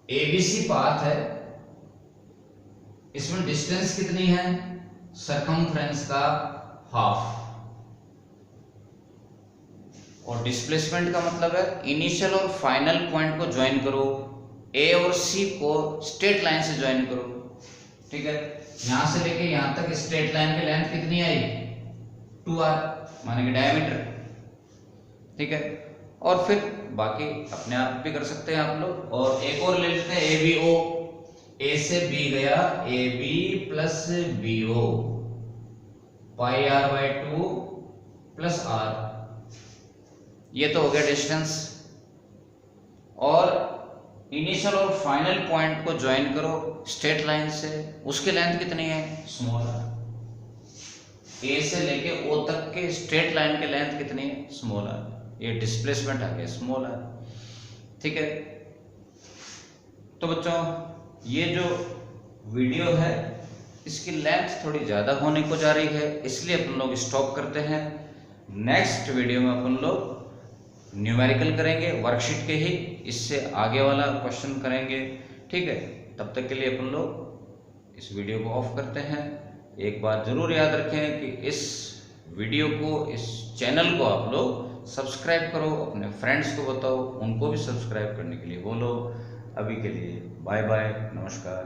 Speaker 1: एबीसी पाथ है, इसमें डिस्टेंस कितनी है, सरकमफ्रेंस का हाफ, और डिस्प्लेसमेंट का मतलब है इनिशियल और फाइनल पॉइंट को ज्वाइन करो, ए और सी को स्ट्रेट लाइन से ज्वाइन करो। ठीक है। यहां से लेके यहां तक स्ट्रेट लाइन की लेंथ कितनी आई 2r, माने कि डायमीटर। ठीक है। और फिर बाकी अपने आप भी कर सकते हैं आप लोग। और एक और ले लेते हैं ABO, ए से बी गया AB plus BO, πr/2 plus r। ये तो हो गया डिस्टेंस। और इनिशियल और फाइनल पॉइंट को ज्वाइन करो स्ट्रेट लाइन से, उसकी लेंथ कितनी है स्मॉल r। ए से लेके ओ तक के स्ट्रेट लाइन की लेंथ कितनी है स्मॉल r। ये डिस्प्लेसमेंट आ गया स्मॉल r। ठीक है। तो बच्चों ये जो वीडियो है इसकी लेंथ थोड़ी ज़्यादा होने को जा रही है, इसलिए अपन लोग स्टॉप करते हैं। नेक्स्ट वीडियो में अपन लोग न्यूमेरिकल करेंगे, वर्कशीट के ही, इससे आगे वाला क्वेश्चन करेंगे। ठीक है। तब तक के लिए अपन लोग इस वीडियो को ऑफ करते हैं। एक बात ज़रूर याद रखें कि इस वीडियो को, इस चैनल को आप लोग सब्सक्राइब करो, अपने फ्रेंड्स को बताओ, उनको भी सब्सक्राइब करने के लिए बोलो। अभी के लिए बाय बाय, नमस्कार।